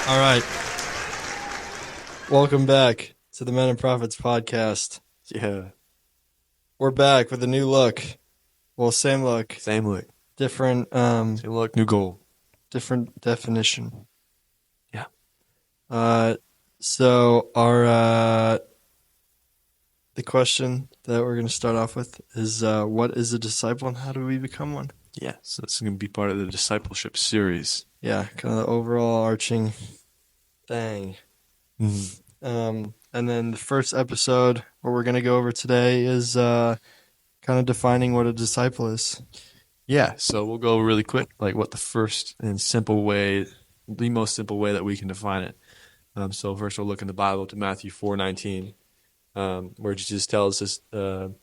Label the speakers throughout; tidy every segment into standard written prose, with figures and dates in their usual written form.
Speaker 1: All right. Welcome back to the Men and Prophets podcast.
Speaker 2: Yeah,
Speaker 1: We're back with a new look. Well, same look,
Speaker 2: same look.
Speaker 1: different
Speaker 2: Same look, new goal.
Speaker 1: different definition.
Speaker 2: Yeah.
Speaker 1: So our the question that we're going to start off with is what is a disciple and how do we become one?
Speaker 2: Yeah, so this is going to be part of the discipleship series.
Speaker 1: Yeah, kind of the overall arching thing. And then the first episode, what we're going to go over today is kind of defining what a disciple is.
Speaker 2: Yeah, so we'll go really quick, like what the first and simple way, the most simple way that we can define it. So first we'll look in the Bible to Matthew 4:19, where Jesus tells us to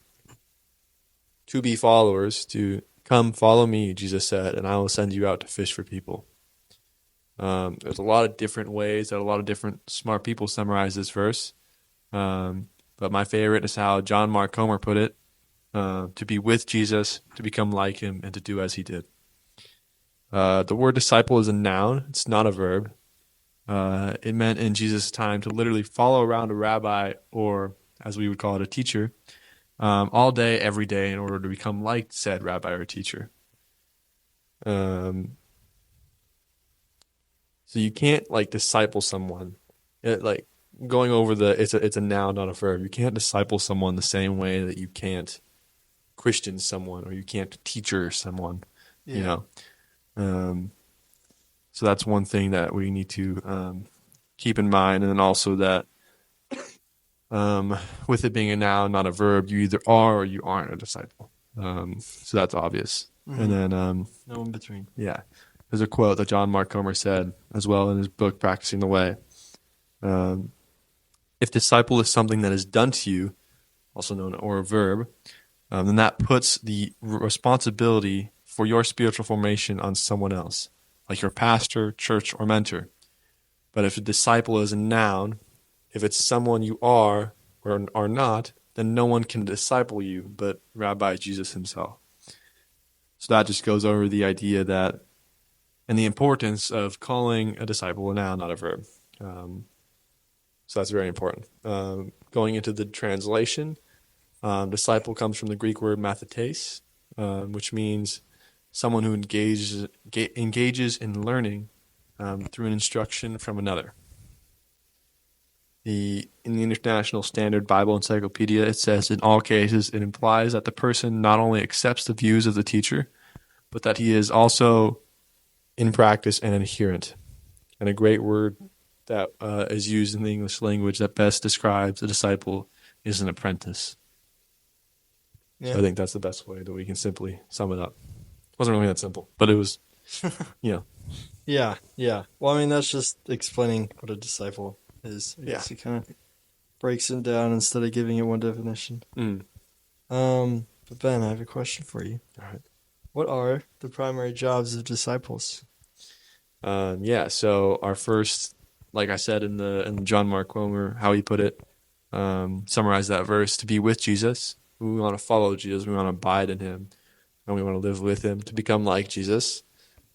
Speaker 2: be followers, to come follow me, Jesus said, and I will send you out to fish for people. There's a lot of different ways that a lot of different smart people summarize this verse. But my favorite is how John Mark Comer put it, to be with Jesus, to become like him, and to do as he did. The word disciple is a noun. It's not a verb. It meant in Jesus' time to literally follow around a rabbi, or as we would call it, a teacher, all day, every day, in order to become like said rabbi or teacher. So you can't like disciple someone. Going over it's a noun, not a verb. You can't disciple someone the same way that you can't Christian someone or you can't teacher someone.
Speaker 1: Yeah.
Speaker 2: You know. So that's one thing that we need to keep in mind, and then also that with it being a noun, not a verb, you either are or you aren't a disciple. So that's obvious.
Speaker 1: Mhm.
Speaker 2: And then
Speaker 1: No in between.
Speaker 2: yeah, there's a quote that John Mark Comer said as well in his book Practicing the Way. If disciple is something that is done to you, also known or a verb, then that puts the responsibility for your spiritual formation on someone else, like your pastor, church, or mentor. But if a disciple is a noun, if it's someone you are or are not, then no one can disciple you but Rabbi Jesus himself. So that just goes over the idea that and the importance of calling a disciple a noun, not a verb. So that's very important. Going into the translation, disciple comes from the Greek word mathetes, which means someone who engages in learning through an instruction from another. In the International Standard Bible Encyclopedia, it says in all cases it implies that the person not only accepts the views of the teacher, but that he is also in practice an adherent. And a great word that is used in the English language that best describes a disciple is an apprentice.
Speaker 1: Yeah.
Speaker 2: So I think that's the best way that we can simply sum it up. It wasn't really that simple, but it was, you know.
Speaker 1: Yeah. Well, I mean, that's just explaining what a disciple is. I guess it kind of breaks it down instead of giving it one definition. But Ben, I have a question for you.
Speaker 2: All right.
Speaker 1: What are the primary jobs of disciples?
Speaker 2: So our first, like I said in the John Mark Comer, how he put it, summarize that verse: to be with Jesus. We want to follow Jesus. We want to abide in him, and we want to live with him to become like Jesus.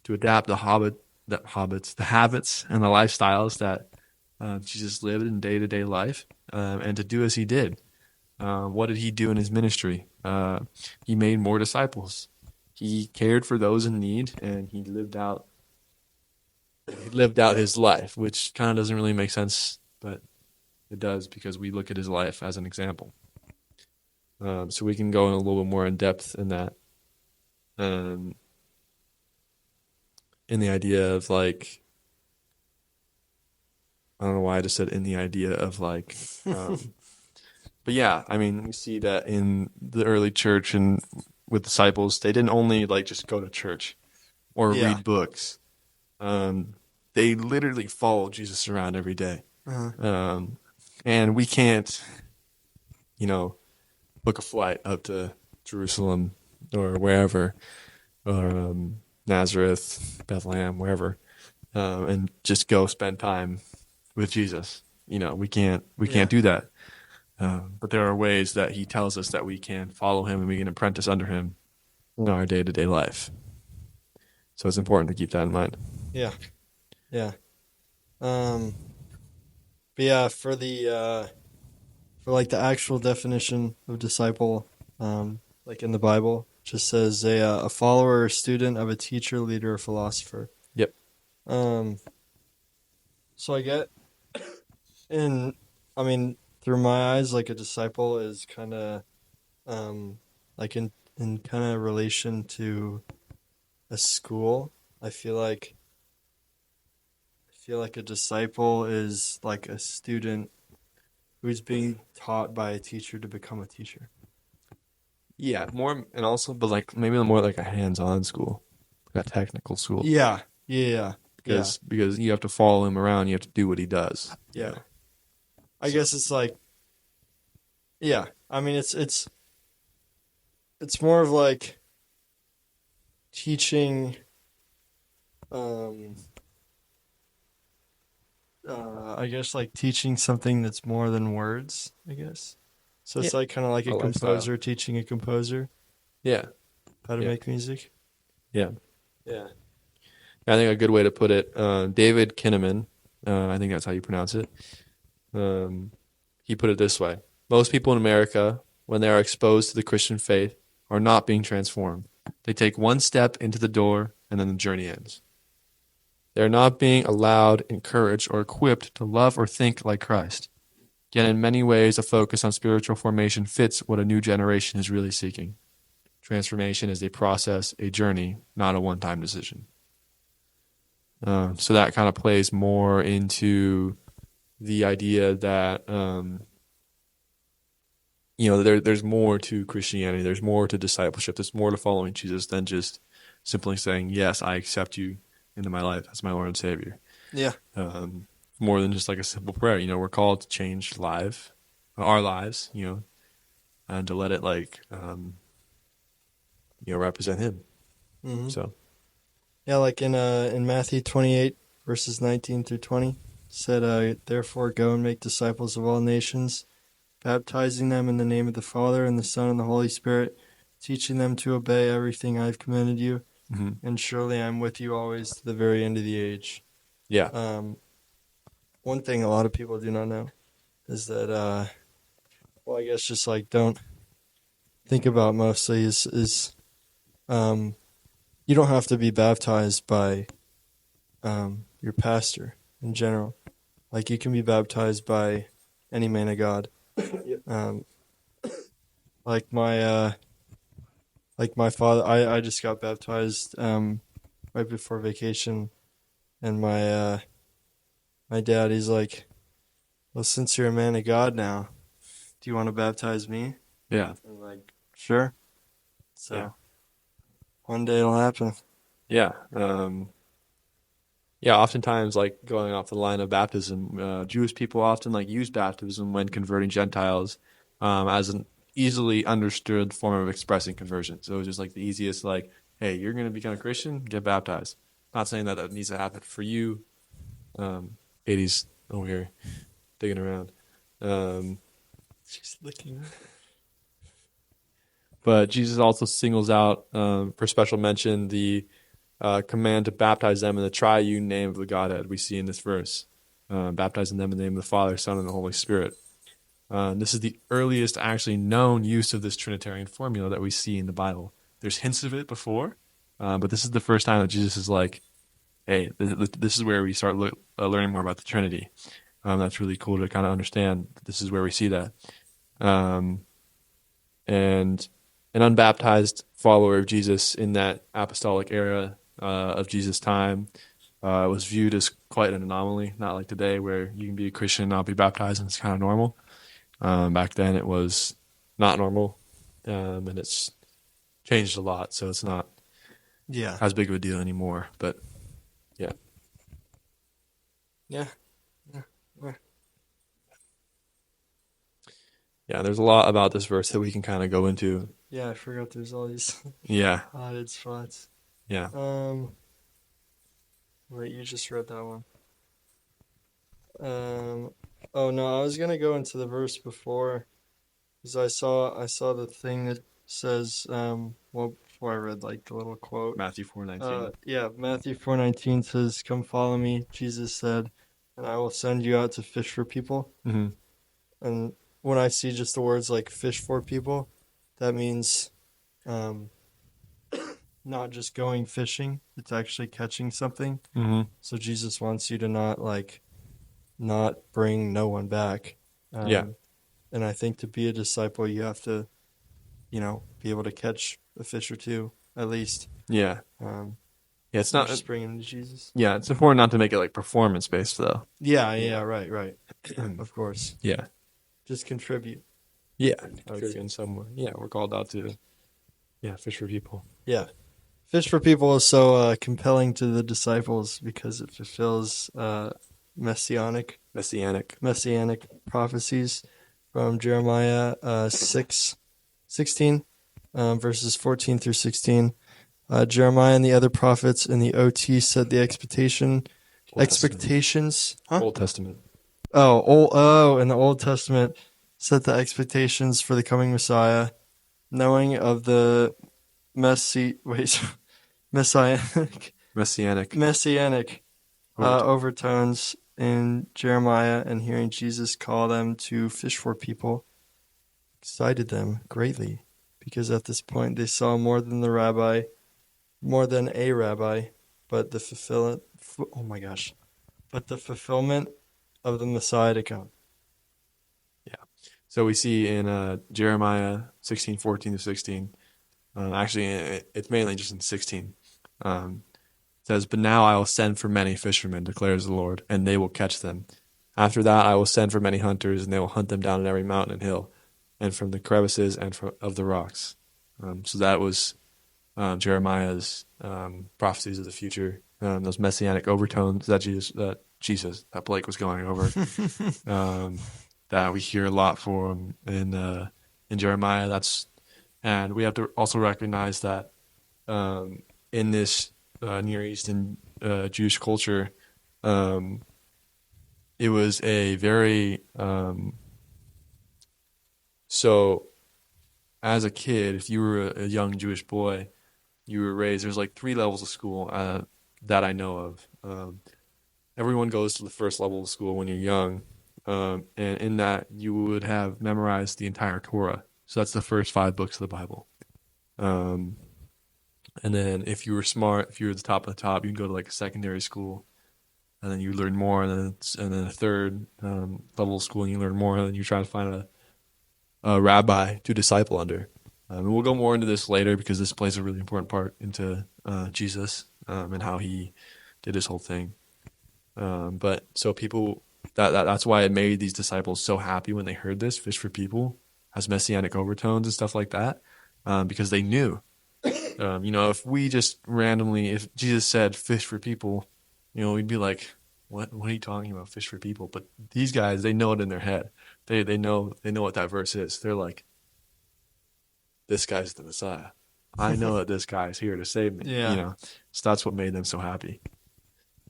Speaker 2: To adapt the habits and the lifestyles that Jesus lived in day-to-day life, and to do as he did. What did he do in his ministry? He made more disciples. He cared for those in need, and he lived out his life, which kind of doesn't really make sense, but it does because we look at his life as an example. So we can go in a little bit more in depth in that. In the idea of like, I don't know why I just said in the idea of like, but yeah, I mean, we see that in the early church and with disciples, they didn't only like just go to church or read books. They literally followed Jesus around every day. And we can't, book a flight up to Jerusalem or wherever, or Nazareth, Bethlehem, wherever, and just go spend time with Jesus. We can't do that. But there are ways that he tells us that we can follow him and we can apprentice under him in our day-to-day life. So it's important to keep that in mind.
Speaker 1: Yeah. Um, but yeah, for like the actual definition of disciple, like in the Bible, just says a follower or student of a teacher, leader, or philosopher.
Speaker 2: Yep.
Speaker 1: Um, so I get in, I mean, through my eyes, like a disciple is kind of, like in kind of relation to a school. I feel like a disciple is like a student who's being taught by a teacher to become a teacher.
Speaker 2: Yeah, more and also, but like maybe more like a hands-on school, like a technical school,
Speaker 1: Yeah, yeah, yeah,
Speaker 2: because you have to follow him around, you have to do what he does, you
Speaker 1: yeah.
Speaker 2: know.
Speaker 1: I
Speaker 2: So
Speaker 1: guess it's like, yeah. I mean, it's more of like teaching. Um, I guess like teaching something that's more than words. I guess. So
Speaker 2: yeah,
Speaker 1: it's like kind of like
Speaker 2: a
Speaker 1: a
Speaker 2: lifestyle.
Speaker 1: composer teaching a composer
Speaker 2: Yeah,
Speaker 1: how to
Speaker 2: yeah,
Speaker 1: make music.
Speaker 2: yeah.
Speaker 1: Yeah.
Speaker 2: I think a good way to put it, David Kinnaman, I think that's how you pronounce it. Um, he put it this way: most people in America, when they are exposed to the Christian faith, are not being transformed. They take one step into the door, and then the journey ends. They are not being allowed, encouraged, or equipped to love or think like Christ. Yet, in many ways, a focus on spiritual formation fits what a new generation is really seeking. Transformation is a process, a journey, not a one time decision. So that kind of plays more into the idea that there's more to Christianity, there's more to discipleship, there's more to following Jesus than just simply saying, "Yes, I accept you into my life as my Lord and Savior."
Speaker 1: Yeah.
Speaker 2: Um, More than just like a simple prayer. We're called to change our lives, and to let it represent Him.
Speaker 1: Hmm.
Speaker 2: So
Speaker 1: Yeah, like in Matthew 28 verses 19 through 20 said, therefore go and make disciples of all nations, baptizing them in the name of the Father and the Son and the Holy Spirit, teaching them to obey everything I've commanded you,
Speaker 2: mhm.
Speaker 1: and surely I'm with you always to the very end of the age.
Speaker 2: Yeah,
Speaker 1: Um, One thing a lot of people do not know is that, well, I guess just like don't think about mostly is um, you don't have to be baptized by your pastor in general. Like you can be baptized by any man of God.
Speaker 2: Yep.
Speaker 1: Um, like my father, I just got baptized right before vacation, and my dad, he's like, well, since you're a man of God now, do you want to baptize me?
Speaker 2: yeah,
Speaker 1: I'm like, sure.
Speaker 2: yeah,
Speaker 1: So one day it'll happen.
Speaker 2: yeah. Yeah, oftentimes, like going off the line of baptism, Jewish people often like use baptism when converting Gentiles, as an easily understood form of expressing conversion. So it's just like the easiest, like, hey, you're going to become a Christian, get baptized. Not saying that that needs to happen for you. 80s over here digging around. Um,
Speaker 1: Just licking.
Speaker 2: but Jesus also singles out, for special mention, the command to baptize them in the triune name of the Godhead we see in this verse, baptizing them in the name of the Father, Son, and the Holy Spirit. This is the earliest actually known use of this Trinitarian formula that we see in the Bible. There's hints of it before, but this is the first time that Jesus is like, hey, this is where we start learning more about the Trinity. That's really cool to kind of understand. This is where we see that. Um, and an unbaptized follower of Jesus in that apostolic era of Jesus' time was viewed as quite an anomaly, not like today where you can be a Christian and not be baptized and it's kind of normal. Back then it was not normal, and it's changed a lot, so it's not
Speaker 1: Yeah.
Speaker 2: as big of a deal anymore. But yeah,
Speaker 1: Yeah. Yeah. Yeah.
Speaker 2: yeah, there's a lot about this verse that we can kind of go into.
Speaker 1: Yeah, I forgot there's all these
Speaker 2: Yeah,
Speaker 1: added spots.
Speaker 2: yeah,
Speaker 1: Um, Wait, you just read that one. Um, oh no, I was gonna go into the verse before because I saw the thing that says well before I read like the little quote.
Speaker 2: Matthew 4:19.
Speaker 1: Yeah, Matthew 4:19 says, "Come follow me," Jesus said, and I will send you out to fish for people.
Speaker 2: Mm-hmm.
Speaker 1: And when I see just the words like fish for people, that means um, not just going fishing, it's actually catching something.
Speaker 2: Mm-hmm.
Speaker 1: So Jesus wants you to not bring no one back.
Speaker 2: Yeah.
Speaker 1: And I think to be a disciple, you have to, be able to catch a fish or two at least.
Speaker 2: Yeah.
Speaker 1: Um,
Speaker 2: Yeah. It's
Speaker 1: not
Speaker 2: not.
Speaker 1: just bring them to Jesus.
Speaker 2: Yeah. It's important not to make it like performance based though.
Speaker 1: Yeah, right.
Speaker 2: Yeah.
Speaker 1: Of course.
Speaker 2: Yeah.
Speaker 1: Just contribute.
Speaker 2: Yeah. Contribute in some way. Yeah. We're called out to. Yeah. Fish for people.
Speaker 1: Yeah. Fish for people is so compelling to the disciples because it fulfills messianic prophecies from Jeremiah 6:16, verses 14 through 16. Jeremiah and the other prophets in the OT said the expectations. Huh?
Speaker 2: Old Testament.
Speaker 1: In the Old Testament set the expectations for the coming Messiah, knowing of the messianic overtones in Jeremiah, and hearing Jesus call them to fish for people excited them greatly, because at this point they saw more than a rabbi, but the fulfillment of the Messiah to come.
Speaker 2: Yeah. So we see in Jeremiah 16:14-16. Actually, it's mainly just in 16. It says, "But now I will send for many fishermen, declares the Lord, and they will catch them. After that I will send for many hunters, and they will hunt them down in every mountain and hill, and from the crevices and of the rocks." So that was Jeremiah's prophecies of the future, those messianic overtones that that Blake was going over, that we hear a lot from in Jeremiah. And we have to also recognize that in this Near Eastern Jewish culture, it was a very so as a kid, if you were a young Jewish boy, you were raised. There's like 3 levels of school that I know of. Everyone goes to the first level of school when you're young, and in that you would have memorized the entire Torah. So that's the first 5 books of the Bible. And then if you were smart, if you were at the top of the top, you'd go to like a secondary school, and then you learn more, and then a third level of school, and you learn more, and then you try to find a rabbi to disciple under. And we'll go more into this later because this plays a really important part into Jesus and how he did his whole thing. But so people, that's why it made these disciples so happy when they heard this, fish for people, has messianic overtones and stuff like that, because they knew. If Jesus said fish for people, we'd be like, what are you talking about, fish for people? But these guys, they know it in their head. They know what that verse is. They're like, this guy's the Messiah. I know that this guy is here to save me.
Speaker 1: Yeah.
Speaker 2: So that's what made them so happy.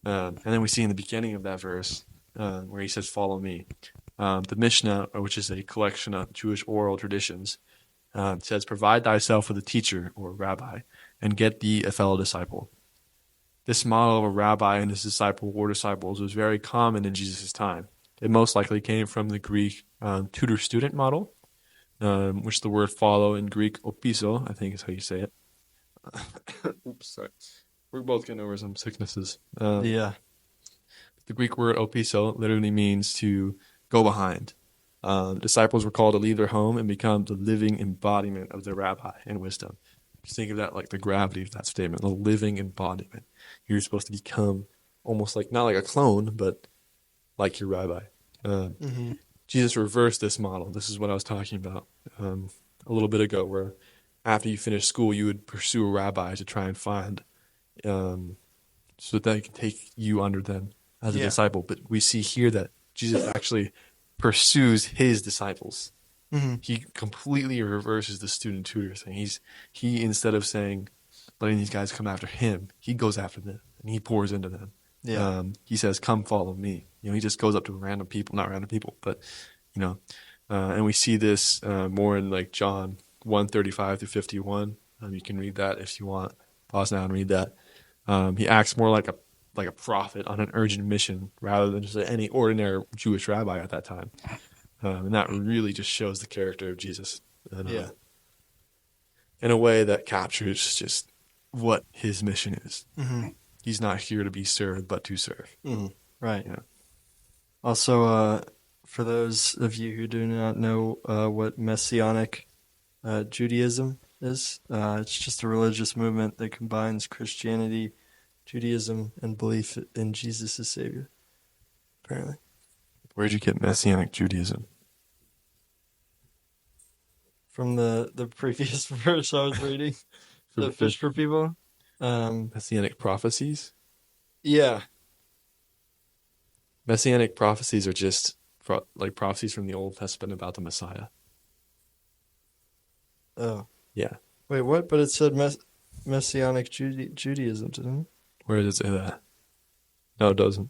Speaker 2: And then we see in the beginning of that verse where he says, "Follow me." The Mishnah, which is a collection of Jewish oral traditions, says, "Provide thyself with a teacher or rabbi, and get thee a fellow disciple." This model of a rabbi and his disciple or disciples was very common in Jesus' time. It most likely came from the Greek tutor-student model, which the word follow in Greek, opiso, I think is how you say it. Oops, sorry. We're both getting over some sicknesses.
Speaker 1: Yeah.
Speaker 2: The Greek word opiso literally means to go behind. Disciples were called to leave their home and become the living embodiment of their rabbi in wisdom. Just think of that like the gravity of that statement, the living embodiment. You're supposed to become almost like, not like a clone, but like your rabbi. Jesus reversed this model. This is what I was talking about a little bit ago, where after you finish school, you would pursue a rabbi to try and find, so that they can take you under them as a disciple. But we see here that Jesus actually pursues his disciples.
Speaker 1: Mm-hmm.
Speaker 2: He completely reverses the student-tutor thing. He instead of letting these guys come after him, he goes after them and he pours into them.
Speaker 1: Yeah.
Speaker 2: He says, "Come follow me." He just goes up to not random people, but and we see this more in like John 1:35-51. You can read that if you want. Pause now and read that. He acts more like like a prophet on an urgent mission rather than just any ordinary Jewish rabbi at that time. And that really just shows the character of Jesus. And,
Speaker 1: Yeah.
Speaker 2: in a way that captures just what his mission is.
Speaker 1: Mm-hmm.
Speaker 2: He's not here to be served, but to serve.
Speaker 1: Mm-hmm. Right.
Speaker 2: Yeah.
Speaker 1: Also, for those of you who do not know what Messianic Judaism is, it's just a religious movement that combines Christianity, Judaism, and belief in Jesus as Savior, apparently.
Speaker 2: Where'd you get Messianic Judaism?
Speaker 1: From the previous verse I was reading, the fish for people.
Speaker 2: Messianic prophecies?
Speaker 1: Yeah.
Speaker 2: Messianic prophecies are just like prophecies from the Old Testament about the Messiah.
Speaker 1: Oh.
Speaker 2: Yeah.
Speaker 1: Wait, what? But it said Messianic Judaism, didn't it?
Speaker 2: Where does it say that? No, it doesn't.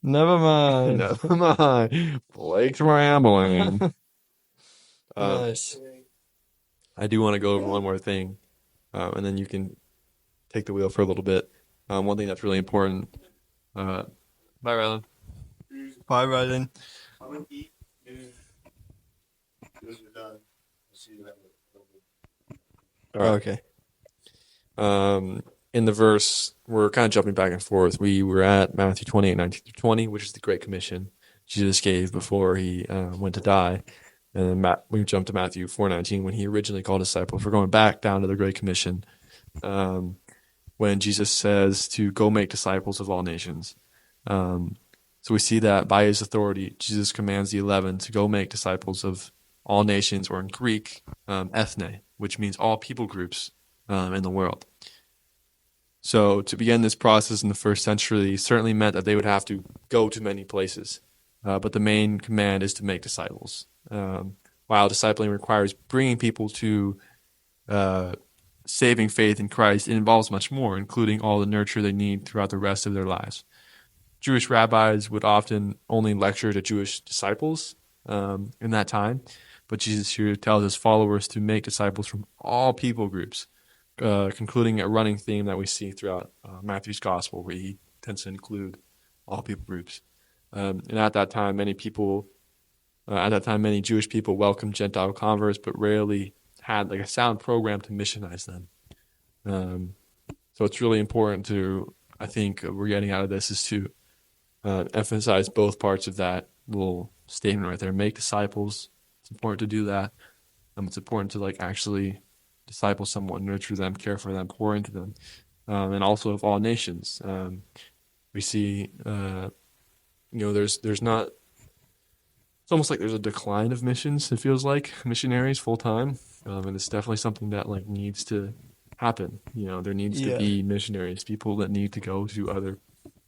Speaker 1: Never mind.
Speaker 2: Never mind. Blake's rambling.
Speaker 1: Nice.
Speaker 2: I do want to go over one more thing, and then you can take the wheel for a little bit. One thing that's really important. Bye, Rylan.
Speaker 1: Bye, Rylan.
Speaker 3: I'm gonna eat. As you're done, I'll see you later.
Speaker 2: All right.
Speaker 1: Okay.
Speaker 2: In the verse, we're kind of jumping back and forth. We were at Matthew 28:19-20, which is the Great Commission Jesus gave before he went to die. And then we jumped to Matthew 4:19 when he originally called disciples. We're going back down to the Great Commission when Jesus says to go make disciples of all nations. So we see that by his authority, Jesus commands the 11 to go make disciples of all nations, or in Greek, ethne, which means all people groups in the world. So to begin this process in the first century certainly meant that they would have to go to many places. But the main command is to make disciples. While discipling requires bringing people to saving faith in Christ, it involves much more, including all the nurture they need throughout the rest of their lives. Jewish rabbis would often only lecture to Jewish disciples in that time, but Jesus here tells his followers to make disciples from all people groups, concluding a running theme that we see throughout Matthew's gospel, where he tends to include all people groups. And at that time, many Jewish people welcomed Gentile converts, but rarely had like a sound program to missionize them. So it's really important to, I think, we're getting out of this is to emphasize both parts of that little statement right there. Make disciples. It's important to do that. It's important to like actually disciple someone, nurture them, care for them, pour into them, and also of all nations. We see, there's not. It's almost like there's a decline of missions. It feels like missionaries full time, and it's definitely something that like needs to happen. There needs to be missionaries, people that need to go to other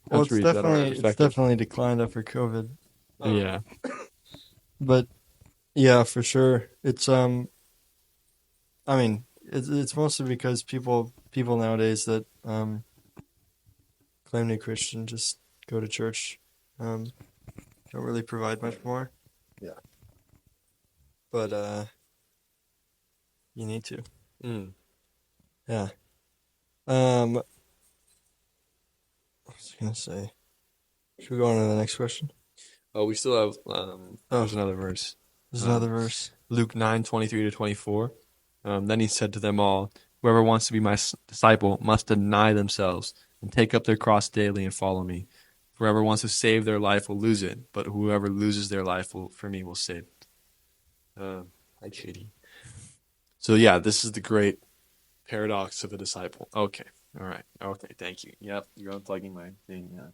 Speaker 2: countries that are affected.
Speaker 1: It's definitely declined after COVID.
Speaker 2: Yeah,
Speaker 1: but yeah, for sure. It's I mean, it's mostly because people nowadays that claim to be Christian just go to church, don't really provide much more.
Speaker 2: Yeah.
Speaker 1: But you need to. Yeah. What was I gonna say? Should we go on to the next question?
Speaker 2: Oh, we still have. There's another verse.
Speaker 1: There's another verse.
Speaker 2: Luke 9:23-24. Then he said to them all, "Whoever wants to be my disciple must deny themselves and take up their cross daily and follow me. Whoever wants to save their life will lose it, but whoever loses their life for me will save it." Hi, Katie. So yeah, this is the great paradox of a disciple. Okay, all right, okay, thank you. Yep, you're unplugging my thing. Yeah.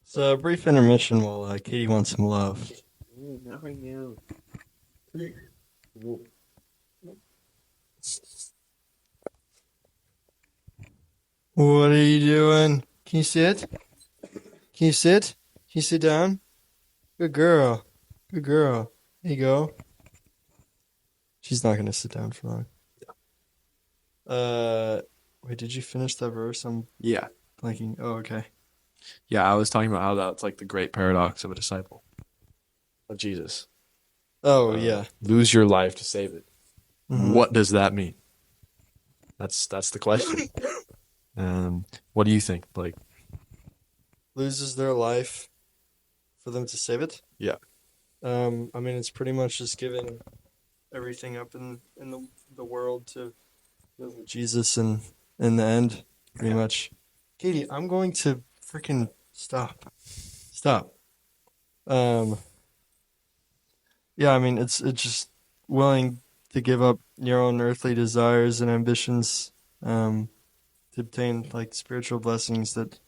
Speaker 1: So a brief intermission while Katie wants some love.
Speaker 2: Not right now.
Speaker 1: What are you doing? Can you sit? Can you sit? Can you sit down? Good girl. Good girl. There you go. She's not gonna sit down for long. Wait, did you finish that verse? I'm
Speaker 2: Yeah.
Speaker 1: blanking. Oh, okay.
Speaker 2: Yeah, I was talking about how that's like the great paradox of a disciple of Jesus.
Speaker 1: Oh, yeah.
Speaker 2: Lose your life to save it. What does that mean? That's the question. What do you think, Blake?
Speaker 1: Loses their life for them to save it?
Speaker 2: Yeah.
Speaker 1: I mean, it's pretty much just giving everything up in the world to live with Jesus and in the end, pretty much. Katie, I'm going to freaking stop. Stop. Yeah, I mean, it's just willing to give up your own earthly desires and ambitions, to obtain like spiritual blessings that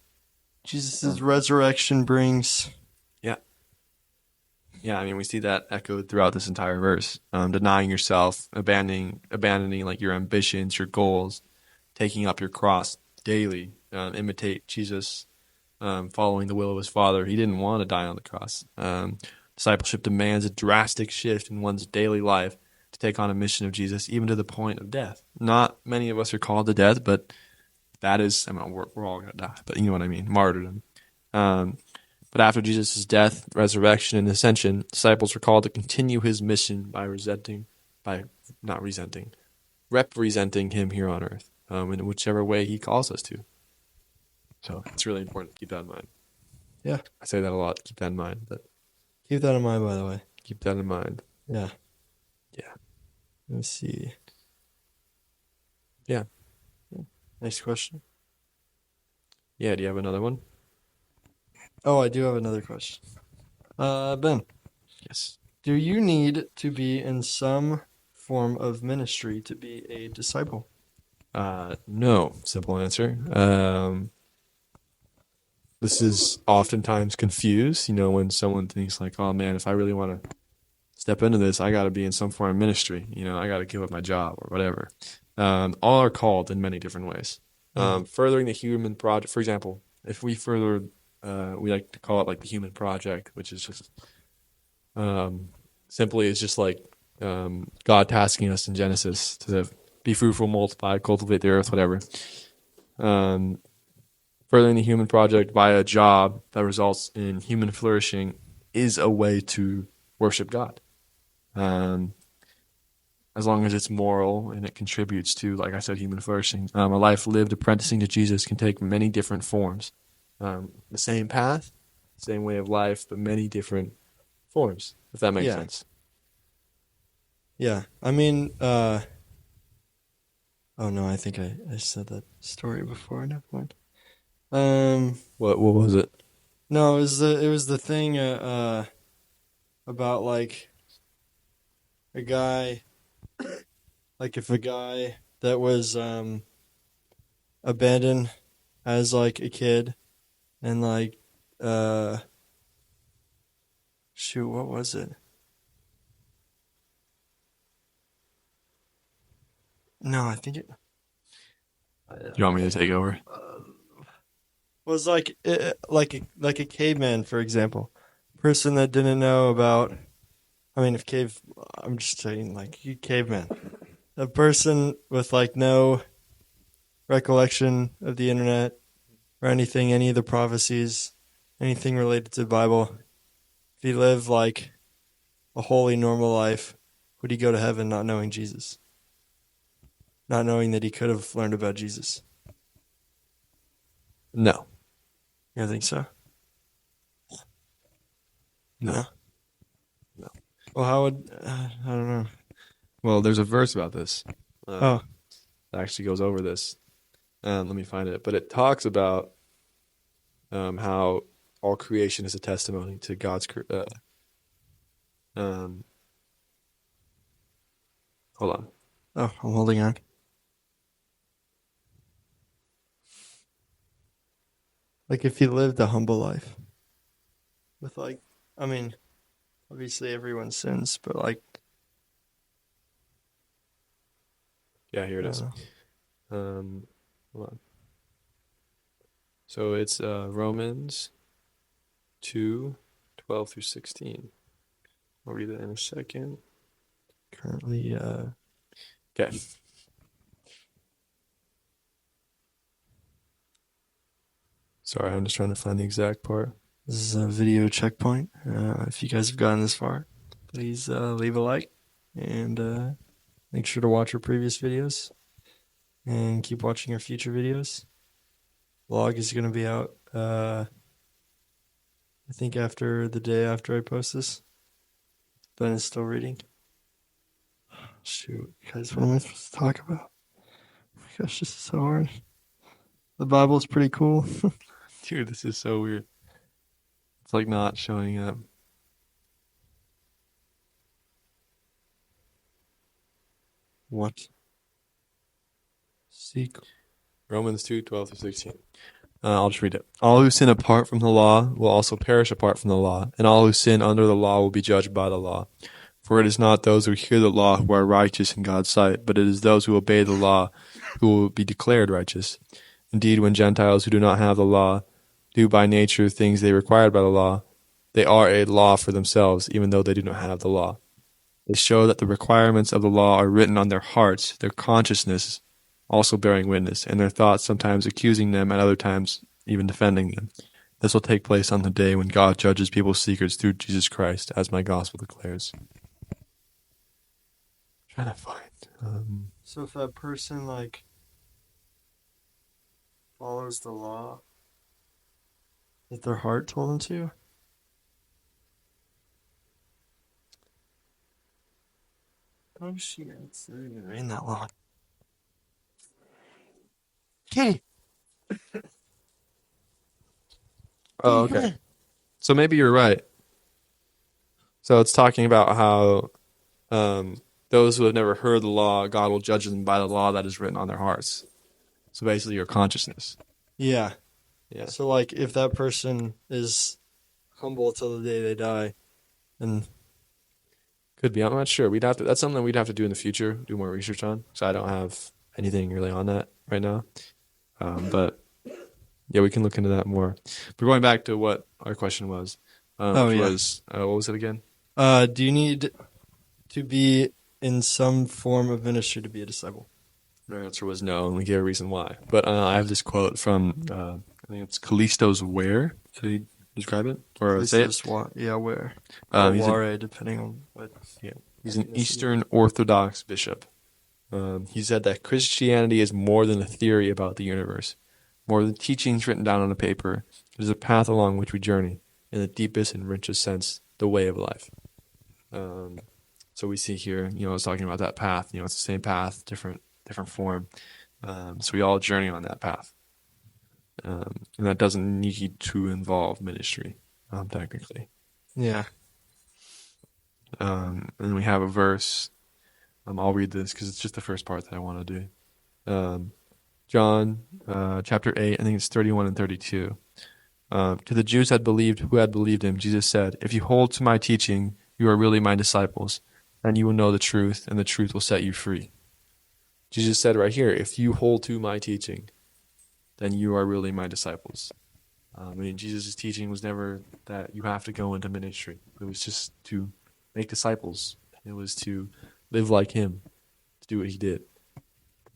Speaker 1: Jesus' resurrection brings.
Speaker 2: Yeah. Yeah, I mean, we see that echoed throughout this entire verse. Denying yourself, abandoning like your ambitions, your goals, taking up your cross daily, imitate Jesus, following the will of his Father. He didn't want to die on the cross. Discipleship demands a drastic shift in one's daily life to take on a mission of Jesus, even to the point of death. Not many of us are called to death, but that is, I mean, we're all going to die, but you know what I mean, martyrdom. But after Jesus' death, resurrection, and ascension, disciples were called to continue his mission by representing him here on earth, in whichever way he calls us to. So it's really important to keep that in mind.
Speaker 1: Yeah.
Speaker 2: I say that a lot, keep that in mind. But
Speaker 1: Keep that in mind, by the way.
Speaker 2: keep that in mind.
Speaker 1: Yeah.
Speaker 2: Yeah.
Speaker 1: Let me see.
Speaker 2: Yeah.
Speaker 1: Next question.
Speaker 2: Yeah, do you have another one?
Speaker 1: Oh, I do have another question. Ben,
Speaker 2: Yes.
Speaker 1: do you need to be in some form of ministry to be a disciple?
Speaker 2: No, simple answer. This is oftentimes confused, when someone thinks like, oh man, if I really want to step into this, I got to be in some form of ministry. I got to give up my job or whatever. All are called in many different ways. Furthering the human project, for example, if we further, we like to call it like the human project, which is just simply it's just like God tasking us in Genesis to be fruitful, multiply, cultivate the earth, whatever. Furthering the human project via a job that results in human flourishing is a way to worship God. As long as it's moral and it contributes to, like I said, human flourishing. A life lived apprenticing to Jesus can take many different forms. The same path, same way of life, but many different forms, if that makes sense.
Speaker 1: Yeah. I mean, oh no, I think I said that story before. Never mind.
Speaker 2: What was it?
Speaker 1: No, it was the thing about like a guy, like if a guy that was abandoned as like a kid, and like shoot, what was it? No, I think it
Speaker 2: You want me to take over?
Speaker 1: was like like a caveman, for example, person that didn't know about. I mean, I'm just saying, like you caveman, a person with like no recollection of the internet or anything, any of the prophecies, anything related to the Bible. If he lived like a holy, normal life, would he go to heaven not knowing Jesus? Not knowing that he could have learned about Jesus?
Speaker 2: No.
Speaker 1: You don't think so?
Speaker 2: No.
Speaker 1: Well, how would I don't know.
Speaker 2: Well, there's a verse about this.
Speaker 1: Oh,
Speaker 2: That actually goes over this. Let me find it. But it talks about how all creation is a testimony to God's. Hold on.
Speaker 1: oh, I'm holding on. Like if he lived a humble life, with like, I mean, obviously everyone sins, but like,
Speaker 2: Yeah, here it
Speaker 1: I
Speaker 2: is.
Speaker 1: don't know.
Speaker 2: Hold on. So it's Romans 2:12 through 16. I'll read it in a second.
Speaker 1: Currently,
Speaker 2: Okay. Sorry, I'm just trying to find the exact part.
Speaker 1: this is a video checkpoint. If you guys have gotten this far, please leave a like and make sure to watch our previous videos and keep watching our future videos. Vlog is going to be out, I think after the day after I post this. Ben is still reading. Shoot, guys, what am I supposed to talk about? Oh my gosh, this is so hard. The Bible's pretty cool.
Speaker 2: Dude, this is so weird. It's like not showing up.
Speaker 1: What? Seek.
Speaker 2: Romans 2:12-16. I'll just read it. All who sin apart from the law will also perish apart from the law, and all who sin under the law will be judged by the law. For it is not those who hear the law who are righteous in God's sight, but it is those who obey the law who will be declared righteous. Indeed, when Gentiles who do not have the law do by nature things they required by the law, they are a law for themselves, even though they do not have the law. They show that the requirements of the law are written on their hearts, their consciousness also bearing witness, and their thoughts sometimes accusing them, at other times even defending them. This will take place on the day when God judges people's secrets through Jesus Christ, as my gospel declares. I'm trying to find.
Speaker 1: So if that person follows the law that their heart told them to, oh shit, it's not even rain that long. Okay.
Speaker 2: Oh, okay. So maybe you're right. So it's talking about how those who have never heard the law, God will judge them by the law that is written on their hearts. So basically your consciousness.
Speaker 1: Yeah.
Speaker 2: Yeah.
Speaker 1: So if that person is humble till the day they die, and
Speaker 2: Could be. I'm not sure. That's something we'd have to do in the future, do more research on. So I don't have anything really on that right now. But yeah, we can look into that more. But going back to what our question was, what was it again?
Speaker 1: Do you need to be in some form of ministry to be a disciple?
Speaker 2: Our answer was no, and we gave a reason why. But I have this quote from, I think it's Callisto's Ware. Should he describe it? Or say it?
Speaker 1: Where?
Speaker 2: He's
Speaker 1: Ware, depending on what.
Speaker 2: Yeah. He's an Eastern Orthodox bishop. He said that Christianity is more than a theory about the universe, more than teachings written down on a paper. It is a path along which we journey, in the deepest and richest sense, the way of life. So we see here, it's talking about that path. It's the same path, different form. So we all journey on that path. And that doesn't need to involve ministry, technically.
Speaker 1: Yeah.
Speaker 2: And we have a verse. I'll read this because it's just the first part that I want to do. John chapter 8, I think it's 31 and 32. To the Jews who had believed him, Jesus said, "If you hold to my teaching, you are really my disciples, and you will know the truth, and the truth will set you free." Jesus said right here, if you hold to my teaching, then you are really my disciples. Jesus' teaching was never that you have to go into ministry. It was just to make disciples. It was to live like him, to do what he did,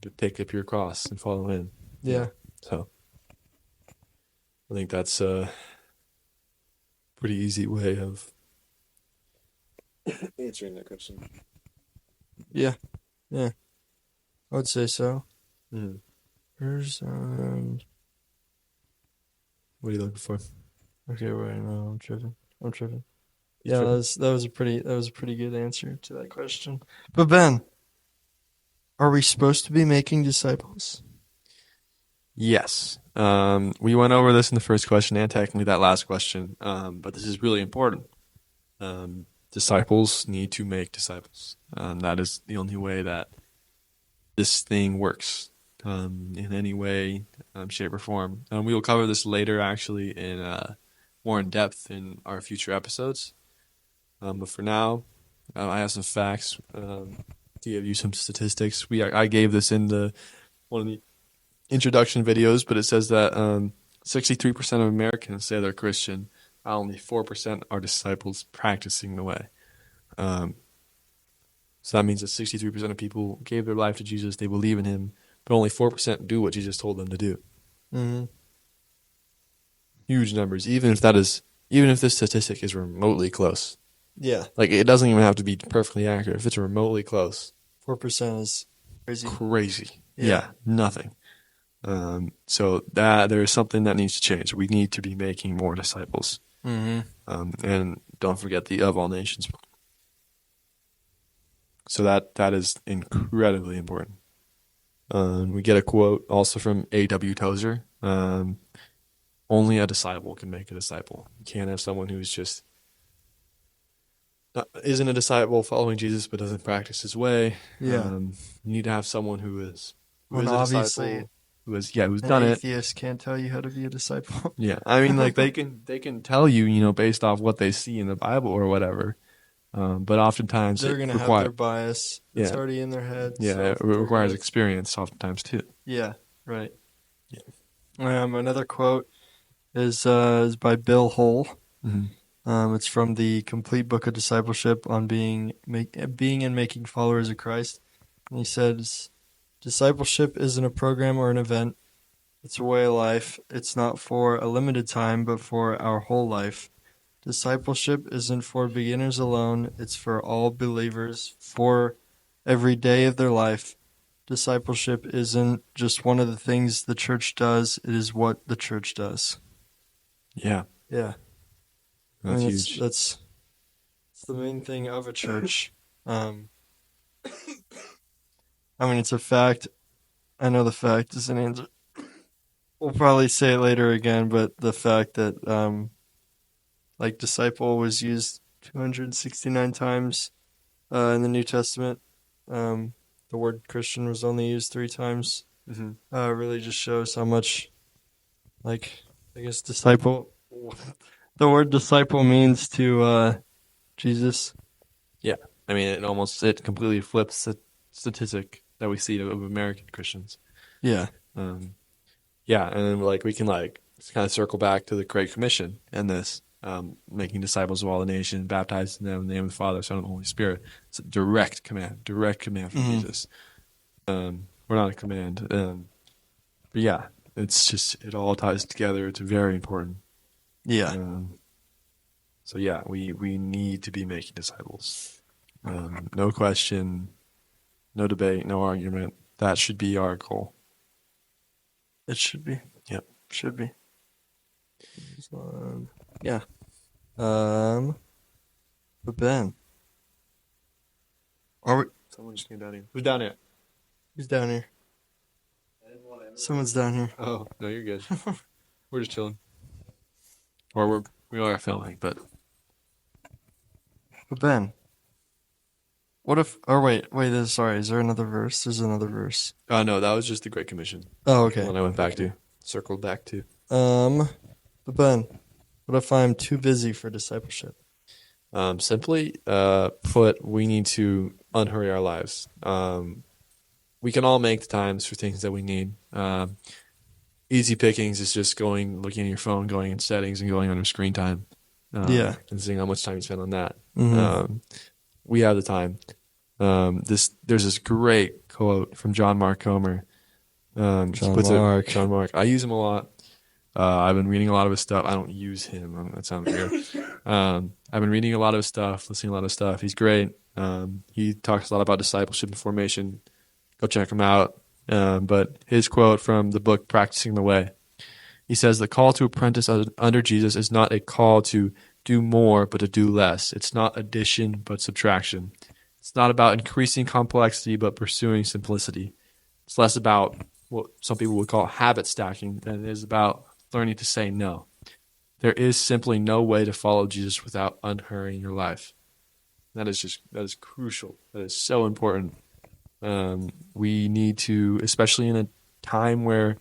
Speaker 2: to take up your cross and follow him.
Speaker 1: Yeah.
Speaker 2: So I think that's a pretty easy way of answering that question.
Speaker 1: Yeah. I would say so.
Speaker 2: Mm.
Speaker 1: Where's
Speaker 2: What are you looking for?
Speaker 1: Okay, wait, no, I'm tripping.
Speaker 2: You're tripping?
Speaker 1: that was a pretty good answer to that question. But Ben, are we supposed to be making disciples?
Speaker 2: Yes. We went over this in the first question and technically that last question, but this is really important. Disciples need to make disciples. That is the only way that this thing works in any way, shape, or form. We will cover this later, actually, in more in depth in our future episodes. But for now, I have some facts to give you some statistics. I gave this in one of the introduction videos, but it says that 63% of Americans say they're Christian. Only 4% are disciples practicing the way. So that means that 63% of people gave their life to Jesus. They believe in him, but only 4% do what Jesus told them to do.
Speaker 1: Mm-hmm.
Speaker 2: Huge numbers, even if this statistic is remotely close.
Speaker 1: Yeah.
Speaker 2: Like, it doesn't even have to be perfectly accurate. If it's remotely close,
Speaker 1: 4% is crazy.
Speaker 2: Crazy.
Speaker 1: Yeah.
Speaker 2: Yeah, nothing. So that there is something that needs to change. We need to be making more disciples.
Speaker 1: Mm-hmm.
Speaker 2: And don't forget the of all nations. So that is incredibly important. We get a quote also from A.W. Tozer. Only a disciple can make a disciple. You can't have someone who's just isn't a disciple following Jesus but doesn't practice his way.
Speaker 1: Yeah.
Speaker 2: You need to have someone who is a
Speaker 1: obviously,
Speaker 2: disciple, who's
Speaker 1: an
Speaker 2: done it.
Speaker 1: atheist can't tell you how to be a disciple.
Speaker 2: Yeah, I mean, like they can tell you, based off what they see in the Bible or whatever. But oftentimes
Speaker 1: They're
Speaker 2: it
Speaker 1: going to have
Speaker 2: requires
Speaker 1: their bias. It's
Speaker 2: Yeah.
Speaker 1: already in their head.
Speaker 2: yeah,
Speaker 1: so
Speaker 2: it
Speaker 1: they're
Speaker 2: requires
Speaker 1: gonna-
Speaker 2: experience oftentimes too.
Speaker 1: Yeah, right.
Speaker 2: Yeah.
Speaker 1: Another quote is by Bill Hull.
Speaker 2: Mm-hmm.
Speaker 1: It's from the Complete Book of Discipleship on being and making followers of Christ. And he says, discipleship isn't a program or an event. It's a way of life. It's not for a limited time, but for our whole life. Discipleship isn't for beginners alone. It's for all believers, for every day of their life. Discipleship isn't just one of the things the church does. It is what the church does.
Speaker 2: Yeah,
Speaker 1: Yeah.
Speaker 2: that's
Speaker 1: That's
Speaker 2: huge.
Speaker 1: that's the main thing of a church. It's a fact. I know the fact is an answer. We'll probably say it later again, but the fact that disciple was used 269 times in the New Testament. The word Christian was only used 3 times.
Speaker 2: Mm-hmm.
Speaker 1: Really just shows how much, I guess, disciple. The word disciple means to Jesus.
Speaker 2: Yeah, I mean, it completely flips the statistic that we see of American Christians.
Speaker 1: Yeah.
Speaker 2: Yeah, and then we can kind of circle back to the Great Commission and this making disciples of all the nations, baptizing them in the name of the Father, Son, and the Holy Spirit. It's a direct command from Jesus. We're not a command, but yeah, it's just it all ties together. It's very important.
Speaker 1: Yeah.
Speaker 2: So yeah, we need to be making disciples. No question, no debate, no argument. That should be our goal.
Speaker 1: It should be.
Speaker 2: Yep.
Speaker 1: Should be. Yeah. But Ben,
Speaker 2: Someone just came down here. Who's down here?
Speaker 1: who's down here? Someone's down here.
Speaker 2: Oh, no, you're good. We're just chilling. Or we are filming, but
Speaker 1: But Ben, what if? Oh wait. Sorry. Is there another verse? There's another verse.
Speaker 2: no, that was just the Great Commission.
Speaker 1: Oh, okay.
Speaker 2: One I circled back to.
Speaker 1: But Ben, what if I'm too busy for discipleship?
Speaker 2: Simply put, we need to unhurry our lives. We can all make the times for things that we need. Easy pickings is just looking at your phone, going in settings, and going under screen time.
Speaker 1: Yeah.
Speaker 2: And seeing how much time you spend on that.
Speaker 1: Mm-hmm.
Speaker 2: We have the time. There's this great quote from John Mark Comer. John Mark. I use him a lot. I've been reading a lot of his stuff. I don't use him. That sounds weird. I've been reading a lot of his stuff, listening to a lot of stuff. He's great. He talks a lot about discipleship and formation. Go check him out. But his quote from the book Practicing the Way, he says, the call to apprentice under Jesus is not a call to do more, but to do less. It's not addition, but subtraction. It's not about increasing complexity, but pursuing simplicity. It's less about what some people would call habit stacking than it is about learning to say no. There is simply no way to follow Jesus without unhurrying your life. That is crucial. That is so important. We need to, especially in a time where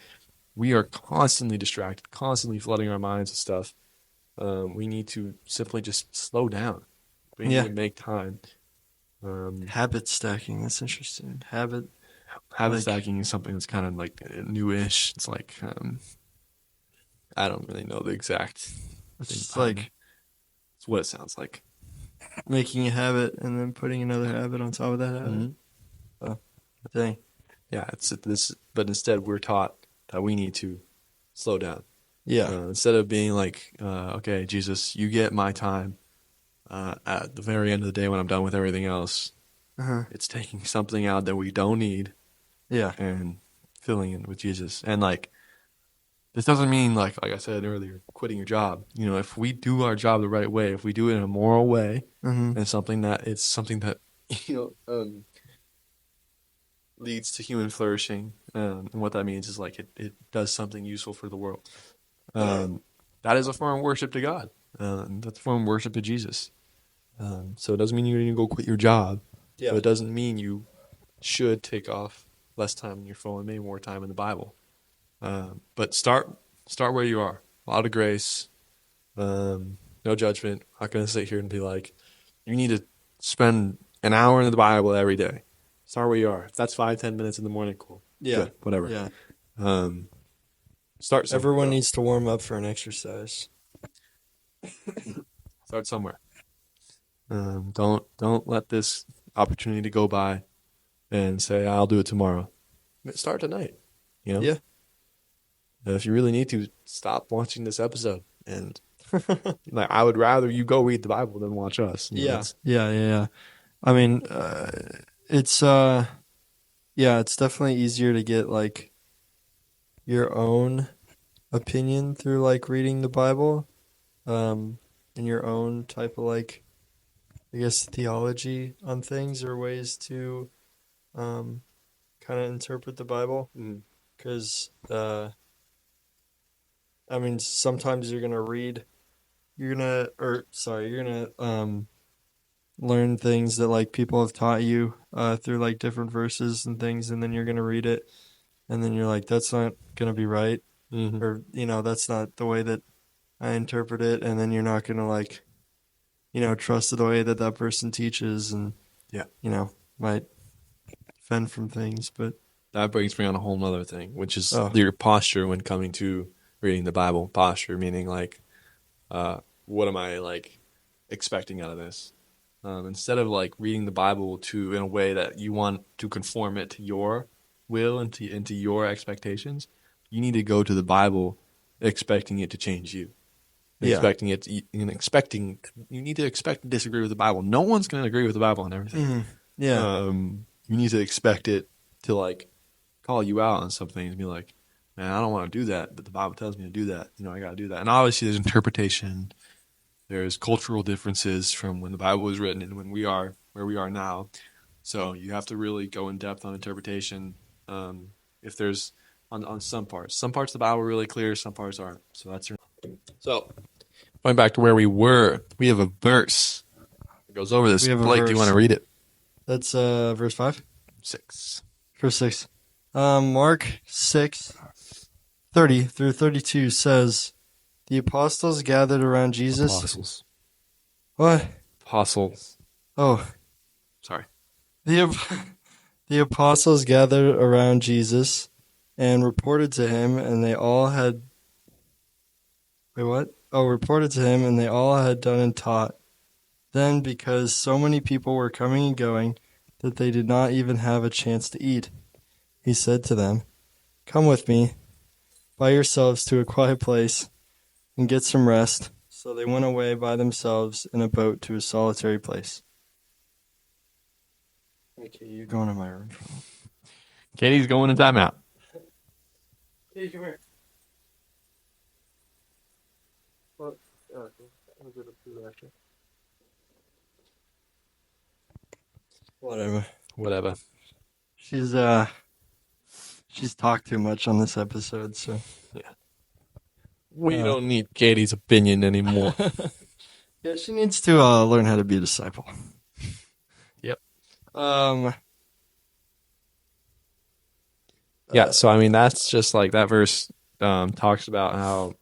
Speaker 2: we are constantly distracted, constantly flooding our minds with stuff. We need to simply just slow down. We need to make time.
Speaker 1: Habit stacking. That's interesting. Habit
Speaker 2: stacking is something that's kind of newish. It's I don't really know the exact.
Speaker 1: It's just
Speaker 2: it's what it sounds like.
Speaker 1: Making a habit and then putting another habit on top of that habit.
Speaker 2: Mm-hmm.
Speaker 1: Oh, dang.
Speaker 2: Yeah, it's this. But instead, we're taught that we need to slow down.
Speaker 1: Yeah.
Speaker 2: Instead of being okay, Jesus, you get my time at the very end of the day when I'm done with everything else. It's taking something out that we don't need
Speaker 1: Yeah.
Speaker 2: and filling in with Jesus. And like, this doesn't mean like I said earlier, quitting your job. You know, if we do our job the right way, if we do it in a moral way, and something that you know leads to human flourishing, and what that means is like it does something useful for the world. That is a form of worship to God. That's a form of worship to Jesus. So it doesn't mean you need to go quit your job.
Speaker 1: Yeah.
Speaker 2: But it doesn't mean you should take off less time on your phone and maybe more time in the Bible. But start where you are. A lot of grace, no judgment. I'm not going to sit here and be like, you need to spend an hour in the Bible every day. Start where you are. If that's 5-10 minutes in the morning, cool.
Speaker 1: Yeah.
Speaker 2: Good, whatever.
Speaker 1: Yeah.
Speaker 2: Start somewhere.
Speaker 1: Everyone needs to warm up for an exercise.
Speaker 2: Start somewhere. Don't let this opportunity go by and say, I'll do it tomorrow. Start tonight. You know?
Speaker 1: Yeah.
Speaker 2: If you really need to, stop watching this episode. And like, I would rather you go read the Bible than watch us. You know,
Speaker 1: Yeah. I mean, it's definitely easier to get like your own opinion through like reading the Bible, and your own type of like, I guess, theology on things or ways to kind of interpret the Bible. Because I mean, sometimes you're gonna learn things that like people have taught you through like different verses and things, and then you're gonna read it, and then you're like, that's not gonna be right, or that's not the way that I interpret it, and then you're not gonna like, trust the way that that person teaches, and might fend from things, but
Speaker 2: that brings me on a whole nother thing, which is your posture when coming to reading the Bible. Posture meaning like, what am I like expecting out of this? Instead of like reading the Bible in a way that you want to conform it to your will and into your expectations, you need to go to the Bible expecting it to change you. You need to expect to disagree with the Bible. No one's going to agree with the Bible on everything. You need to expect it to like call you out on some things and be like, man, I don't want to do that, but the Bible tells me to do that. I got to do that. And obviously there's interpretation. There's cultural differences from when the Bible was written and when we are where we are now. So you have to really go in depth on interpretation. If there's on some parts of the Bible are really clear, some parts aren't. So going back to where we were, we have a verse that goes over this. Blake, do you want to read it?
Speaker 1: That's verse 5?
Speaker 2: 6.
Speaker 1: Verse 6. Mark 6:30 through 32 says, the apostles gathered around Jesus.
Speaker 2: Apostles.
Speaker 1: What?
Speaker 2: Apostles.
Speaker 1: Oh.
Speaker 2: Sorry.
Speaker 1: The apostles gathered around Jesus and reported to him, and they all had... Wait, what? Oh, reported to him, and they all had done and taught. Then, because so many people were coming and going that they did not even have a chance to eat, he said to them, come with me by yourselves to a quiet place and get some rest. So they went away by themselves in a boat to a solitary place. Okay, you're going in my room.
Speaker 2: Katie's going in timeout.
Speaker 1: Hey, come here. Whatever. She's talked too much on this episode, so
Speaker 2: yeah. We don't need Katie's opinion anymore.
Speaker 1: Yeah, she needs to learn how to be a disciple.
Speaker 2: Yep.
Speaker 1: Yeah,
Speaker 2: so I mean that's just like that verse talks about how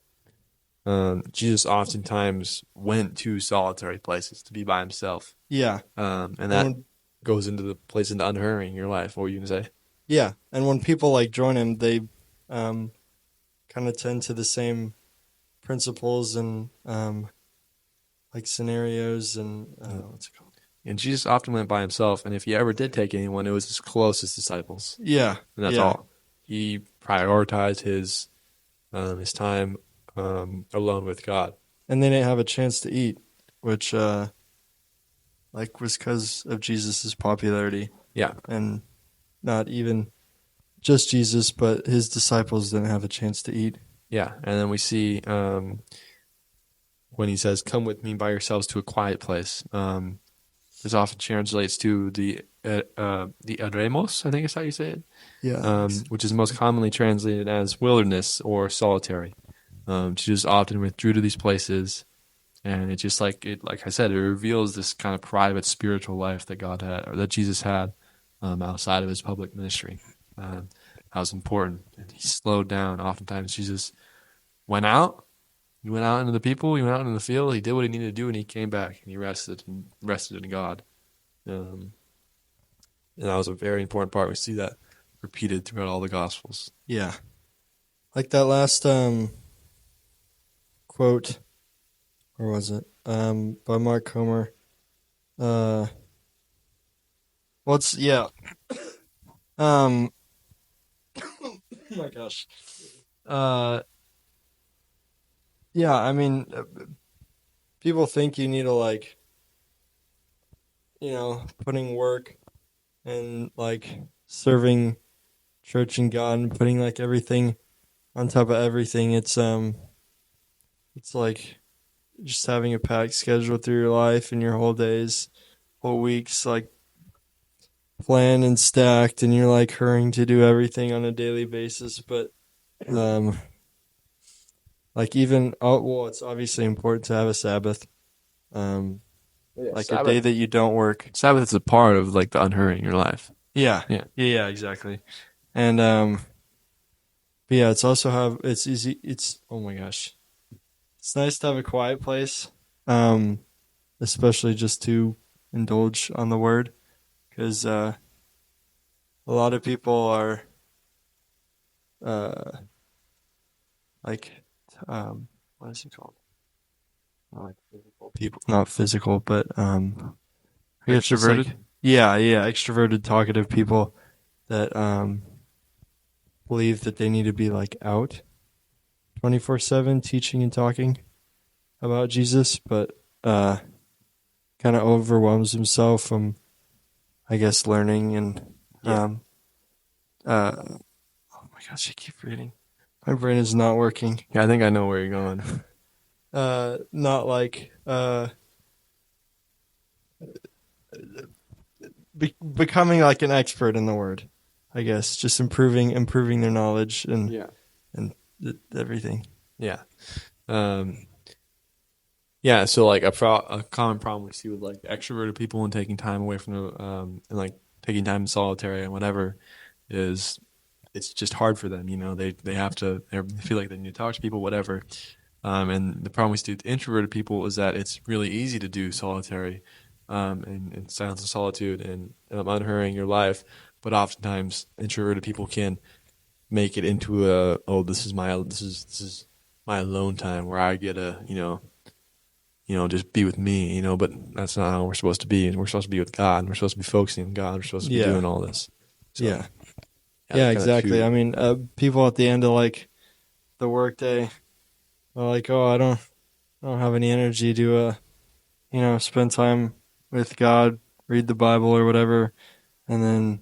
Speaker 2: Jesus oftentimes went to solitary places to be by himself.
Speaker 1: Yeah.
Speaker 2: And that goes into the place into unhurrying your life. What were you gonna say?
Speaker 1: Yeah, and when people like join him, they kind of tend to the same principles and like scenarios and what's it called?
Speaker 2: And Jesus often went by himself, and if he ever did take anyone, it was his closest disciples.
Speaker 1: Yeah,
Speaker 2: and that's all. He prioritized his time alone with God,
Speaker 1: and they didn't have a chance to eat, which like was because of Jesus's popularity.
Speaker 2: Yeah.
Speaker 1: And not even just Jesus, but his disciples didn't have a chance to eat.
Speaker 2: Yeah. And then we see when he says, "Come with me by yourselves to a quiet place." This often translates to the eremos, I think is how you say it.
Speaker 1: Yeah.
Speaker 2: Which is most commonly translated as wilderness or solitary. Jesus often withdrew to these places, and it just like I said, it reveals this kind of private spiritual life that God had, or that Jesus had, outside of his public ministry. That was important. And he slowed down. Oftentimes, Jesus went out. He went out into the people. He went out into the field. He did what he needed to do, and he came back and he rested in God. And that was a very important part. We see that repeated throughout all the Gospels.
Speaker 1: Yeah. Like that last quote, or was it? By Mark Comer. Yeah. Oh my gosh. Yeah, I mean, people think you need to like, putting work and like serving church and God and putting like everything on top of everything. It's like just having a packed schedule through your life and your whole days, whole weeks, like planned and stacked, and you're like hurrying to do everything on a daily basis. But like it's obviously important to have a Sabbath, like Sabbath. A day that you don't work.
Speaker 2: Sabbath is a part of like the unhurrying your life.
Speaker 1: Yeah, exactly. And but yeah, it's also it's easy. Oh my gosh, it's nice to have a quiet place, especially just to indulge on the word, because a lot of people are like what is it called? Like physical people, not physical, but
Speaker 2: Extroverted?
Speaker 1: like, yeah, extroverted, talkative people that believe that they need to be like out 24/7 teaching and talking about Jesus, but kind of overwhelms himself from, I guess, learning and oh my gosh, I keep reading. My brain is not working.
Speaker 2: Yeah, I think I know where you're going.
Speaker 1: Not like becoming like an expert in the word, I guess, just improving their knowledge and everything.
Speaker 2: Yeah. Yeah, so like a common problem we see with like extroverted people and taking time away from the and like taking time in solitary and whatever is it's just hard for them, they feel like they need to talk to people, whatever. And the problem we see with introverted people is that it's really easy to do solitary and silence and solitude and unhurrying your life, but oftentimes introverted people can make it into this is my alone time where I get to just be with me, but that's not how we're supposed to be. And we're supposed to be with God. And we're supposed to be focusing on God. We're supposed to be doing all this. So,
Speaker 1: yeah, exactly. I mean, people at the end of like the workday are like, oh, I don't have any energy to, spend time with God, read the Bible or whatever, and then,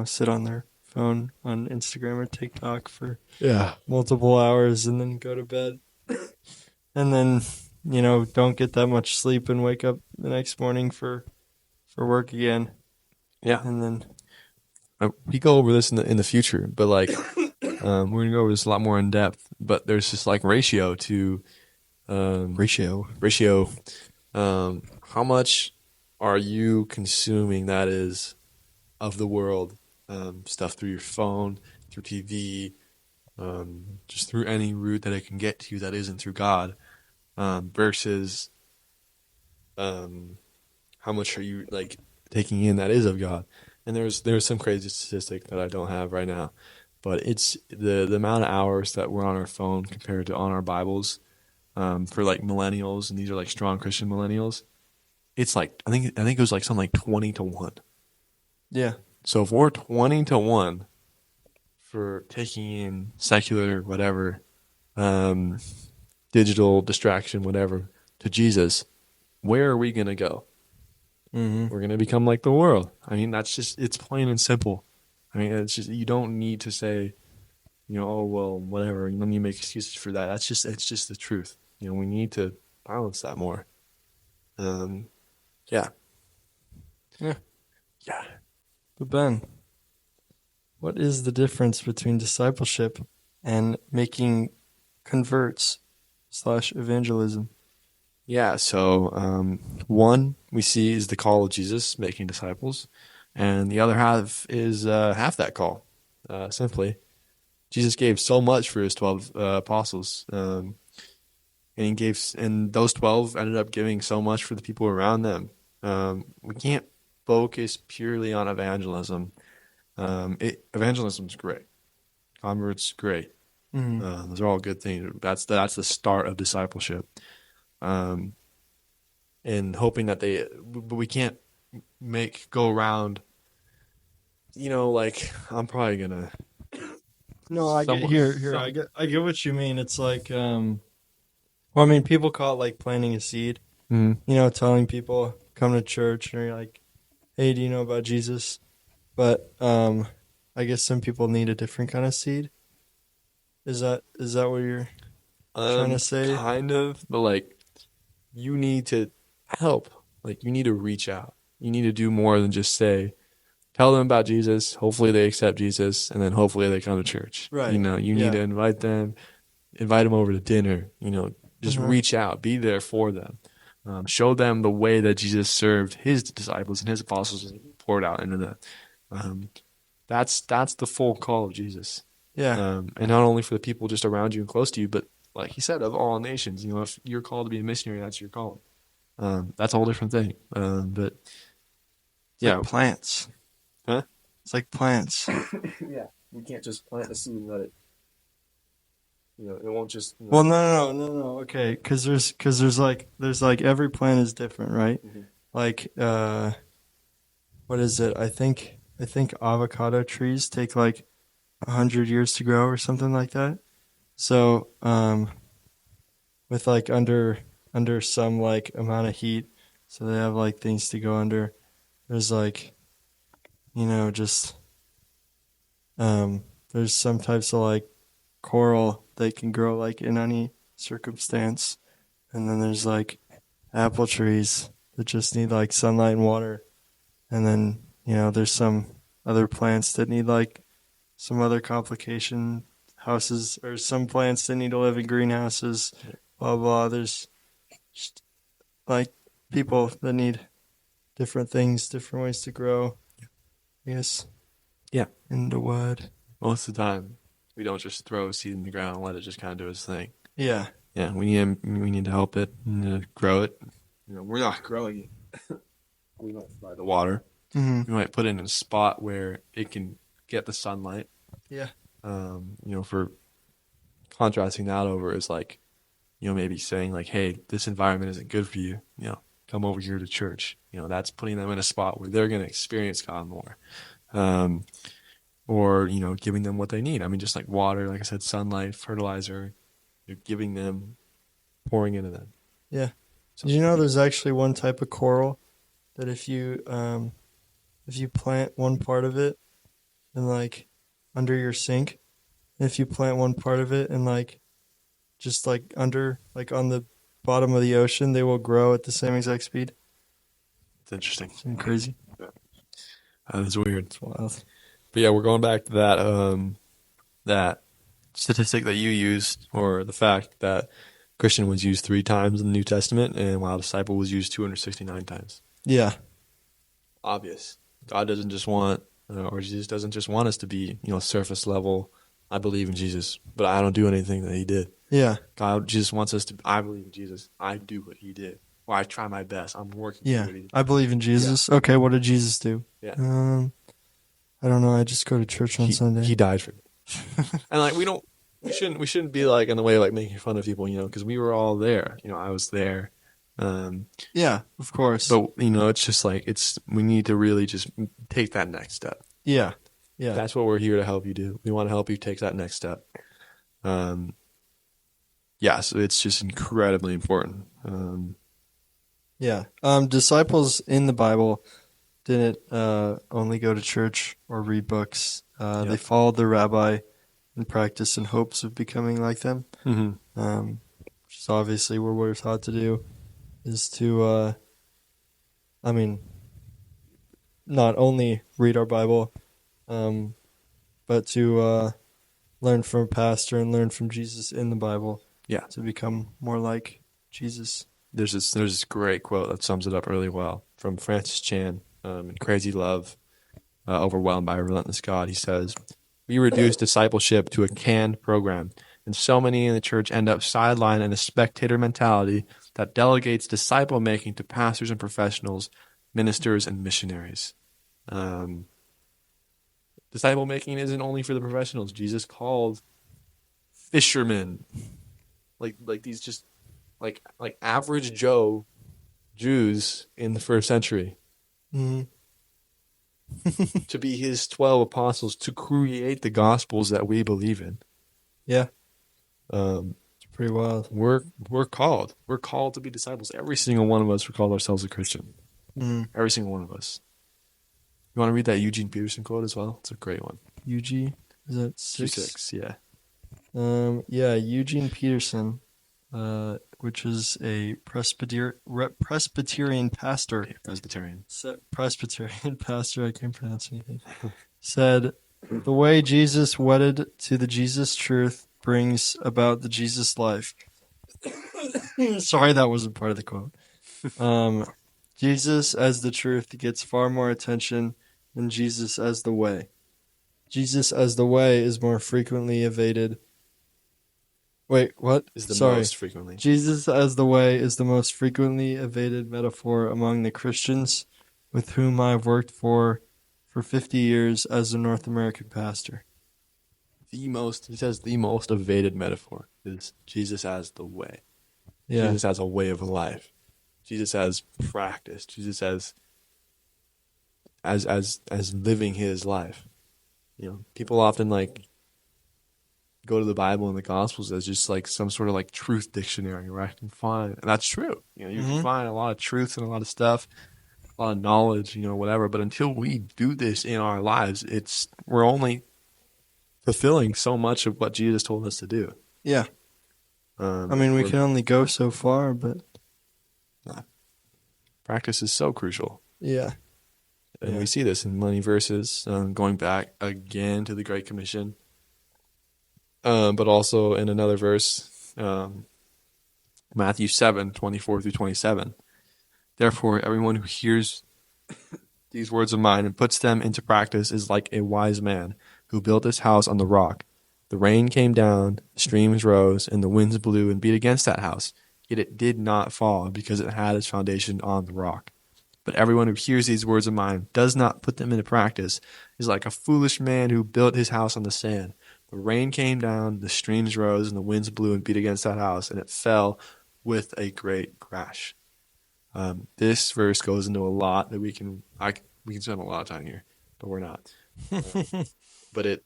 Speaker 1: sit on their phone on Instagram or TikTok for multiple hours and then go to bed. And then, don't get that much sleep and wake up the next morning for work again.
Speaker 2: Yeah.
Speaker 1: And then
Speaker 2: we go over this in the future, but like we're gonna go over this a lot more in depth. But there's this like ratio to how much are you consuming that is of the world stuff through your phone, through TV, just through any route that it can get to you that isn't through God, versus how much are you like taking in that is of God. And there's some crazy statistic that I don't have right now, but it's the amount of hours that we're on our phone compared to on our Bibles, for like millennials, and these are like strong Christian millennials. It's like I think it was like something like 20-1.
Speaker 1: Yeah.
Speaker 2: So if we're 20-1 for taking in secular whatever, digital distraction whatever to Jesus, where are we gonna go?
Speaker 1: Mm-hmm.
Speaker 2: We're going to become like the world. I mean, it's plain and simple. I mean, it's just, you don't need to say, oh, well, whatever. You don't need to make excuses for that. It's just the truth. We need to balance that more. Yeah.
Speaker 1: Yeah.
Speaker 2: Yeah.
Speaker 1: But Ben, what is the difference between discipleship and making converts / evangelism?
Speaker 2: Yeah. So, one we see is the call of Jesus making disciples, and the other half is half that call. Simply, Jesus gave so much for his 12 apostles, and those 12 ended up giving so much for the people around them. We can't focus purely on evangelism. Evangelism's great. Converts, great.
Speaker 1: Mm-hmm.
Speaker 2: Those are all good things. That's the start of discipleship. And hoping that but we can't go around. Like I'm probably gonna.
Speaker 1: No, I get here. I get what you mean. It's like, well, I mean, people call it like planting a seed.
Speaker 2: Mhm.
Speaker 1: Telling people come to church, and you're like, hey, do you know about Jesus? But I guess some people need a different kind of seed. Is that what you're trying to say?
Speaker 2: Kind of, but like you need to help. Like you need to reach out. You need to do more than just tell them about Jesus. Hopefully they accept Jesus, and then hopefully they come to church.
Speaker 1: Right.
Speaker 2: You need to invite them over to dinner. Just
Speaker 1: Uh-huh.
Speaker 2: reach out, be there for them, show them the way that Jesus served his disciples and his apostles and poured out into them. That's the full call of Jesus.
Speaker 1: Yeah.
Speaker 2: And not only for the people just around you and close to you, but like he said, of all nations. If you're called to be a missionary, that's your calling. That's a whole different thing. But yeah,
Speaker 1: Like plants.
Speaker 2: huh?
Speaker 1: It's like plants.
Speaker 2: Yeah, you can't just plant a seed and let it. It won't just.
Speaker 1: Well, no. Okay, because there's like every plant is different, right?
Speaker 2: Mhm.
Speaker 1: Like what is it? I think avocado trees take like 100 years to grow or something like that. So with like under some like amount of heat, so they have like things to go under. There's like just there's some types of like coral that can grow like in any circumstance, and then there's like apple trees that just need like sunlight and water, and then there's some other plants that need like some other complication houses, or some plants that need to live in greenhouses, blah blah. There's just like people that need different things, different ways to grow, I guess.
Speaker 2: Yeah.
Speaker 1: In the wood.
Speaker 2: Most of the time, we don't just throw a seed in the ground and let it just kind of do its thing.
Speaker 1: Yeah.
Speaker 2: Yeah, we need to help it, we need to grow it. We're not growing it. We might provide the water.
Speaker 1: Mm-hmm.
Speaker 2: We might put it in a spot where it can get the sunlight.
Speaker 1: Yeah.
Speaker 2: For contrasting that over is like, maybe saying like, hey, this environment isn't good for you. Come over here to church. That's putting them in a spot where they're going to experience God more. Or giving them what they need. I mean, just like water, like I said, sunlight, fertilizer. You're giving them, pouring into them.
Speaker 1: Yeah.
Speaker 2: So,
Speaker 1: Did you know there's actually one type of coral that if you plant one part of it in like under your sink, if you plant one part of it and like just like under like on the bottom of the ocean, they will grow at the same exact speed.
Speaker 2: it's interesting.
Speaker 1: Isn't it crazy?
Speaker 2: That's weird.
Speaker 1: It's wild.
Speaker 2: But yeah, we're going back to that statistic that you used, or the fact that Christian was used 3 times in the New Testament, and while disciple was used 269 times.
Speaker 1: Yeah.
Speaker 2: Obvious. God doesn't just want, or Jesus doesn't just want us to be, surface level. I believe in Jesus, but I don't do anything that he did.
Speaker 1: Yeah.
Speaker 2: God just wants us to. I believe in Jesus. I do what he did, or I try my best. I'm working.
Speaker 1: Yeah.
Speaker 2: What he did.
Speaker 1: I believe in Jesus. Yeah. Okay, what did Jesus do?
Speaker 2: Yeah.
Speaker 1: I don't know. I just go to church on Sunday.
Speaker 2: He died for me. And like we shouldn't be like in the way of like making fun of people, because we were all there. I was there.
Speaker 1: Yeah, of course.
Speaker 2: But it's just like we need to really just take that next step.
Speaker 1: Yeah. Yeah.
Speaker 2: That's what we're here to help you do. We want to help you take that next step. Yeah, so it's just incredibly important.
Speaker 1: Yeah. Disciples in the Bible didn't only go to church or read books. They followed their rabbi and practiced in hopes of becoming like them. Which is obviously what we're taught to do, is to, not only read our Bible, but to learn from a pastor and learn from Jesus in the Bible.
Speaker 2: Yeah.
Speaker 1: To become more like Jesus.
Speaker 2: There's this great quote that sums it up really well from Francis Chan in Crazy Love, Overwhelmed by a Relentless God. He says, "We reduce discipleship to a canned program, and so many in the church end up sidelined in a spectator mentality that delegates disciple making to pastors and professionals, ministers and missionaries." Disciple making isn't only for the professionals. Jesus called fishermen, like these just like average Joe Jews in the first century,
Speaker 1: Mm-hmm.
Speaker 2: to be his 12 apostles, to create the gospels that we believe in.
Speaker 1: Yeah.
Speaker 2: Um,
Speaker 1: It's pretty wild.
Speaker 2: we're called. We're called to be disciples. Every single one of us, we call ourselves a Christian.
Speaker 1: Mm.
Speaker 2: Every single one of us. You want to read that Eugene Peterson quote as well? It's a great one.
Speaker 1: UG? Is that
Speaker 2: Q6, yeah.
Speaker 1: Eugene Peterson, which is a Presbyterian pastor.
Speaker 2: Presbyterian.
Speaker 1: Presbyterian pastor, I can't pronounce anything. Said, "The way Jesus wedded to the Jesus truth brings about the Jesus life." Sorry, that wasn't part of the quote. Jesus as the truth gets far more attention than Jesus as the way. Jesus as the way is more frequently evaded. Wait, what?
Speaker 2: Is the
Speaker 1: Sorry.
Speaker 2: most frequently.
Speaker 1: Jesus as the way is the most frequently evaded metaphor among the Christians with whom I've worked for 50 years as a North American pastor.
Speaker 2: He says the most evaded metaphor is Jesus as the way.
Speaker 1: Yeah.
Speaker 2: Jesus as a way of life. Jesus as practice. Jesus as living his life. You know, people often go to the Bible and the Gospels as just like some sort of like truth dictionary where I can find, and that's true. You know, you can find a lot of truth and a lot of stuff, a lot of knowledge, whatever. But until we do this in our lives, we're only fulfilling so much of what Jesus told us to do.
Speaker 1: Yeah. We can only go so far, but
Speaker 2: practice is so crucial.
Speaker 1: Yeah.
Speaker 2: And we see this in many verses, going back again to the Great Commission. But also in another verse, Matthew 7:24-27. "Therefore, everyone who hears these words of mine and puts them into practice is like a wise man who built his house on the rock. The rain came down, the streams rose, and the winds blew and beat against that house. Yet it did not fall because it had its foundation on the rock. But everyone who hears these words of mine does not put them into practice is like a foolish man who built his house on the sand. The rain came down, the streams rose, and the winds blew and beat against that house, and it fell with a great crash." This verse goes into a lot that we can spend a lot of time here, but we're not. But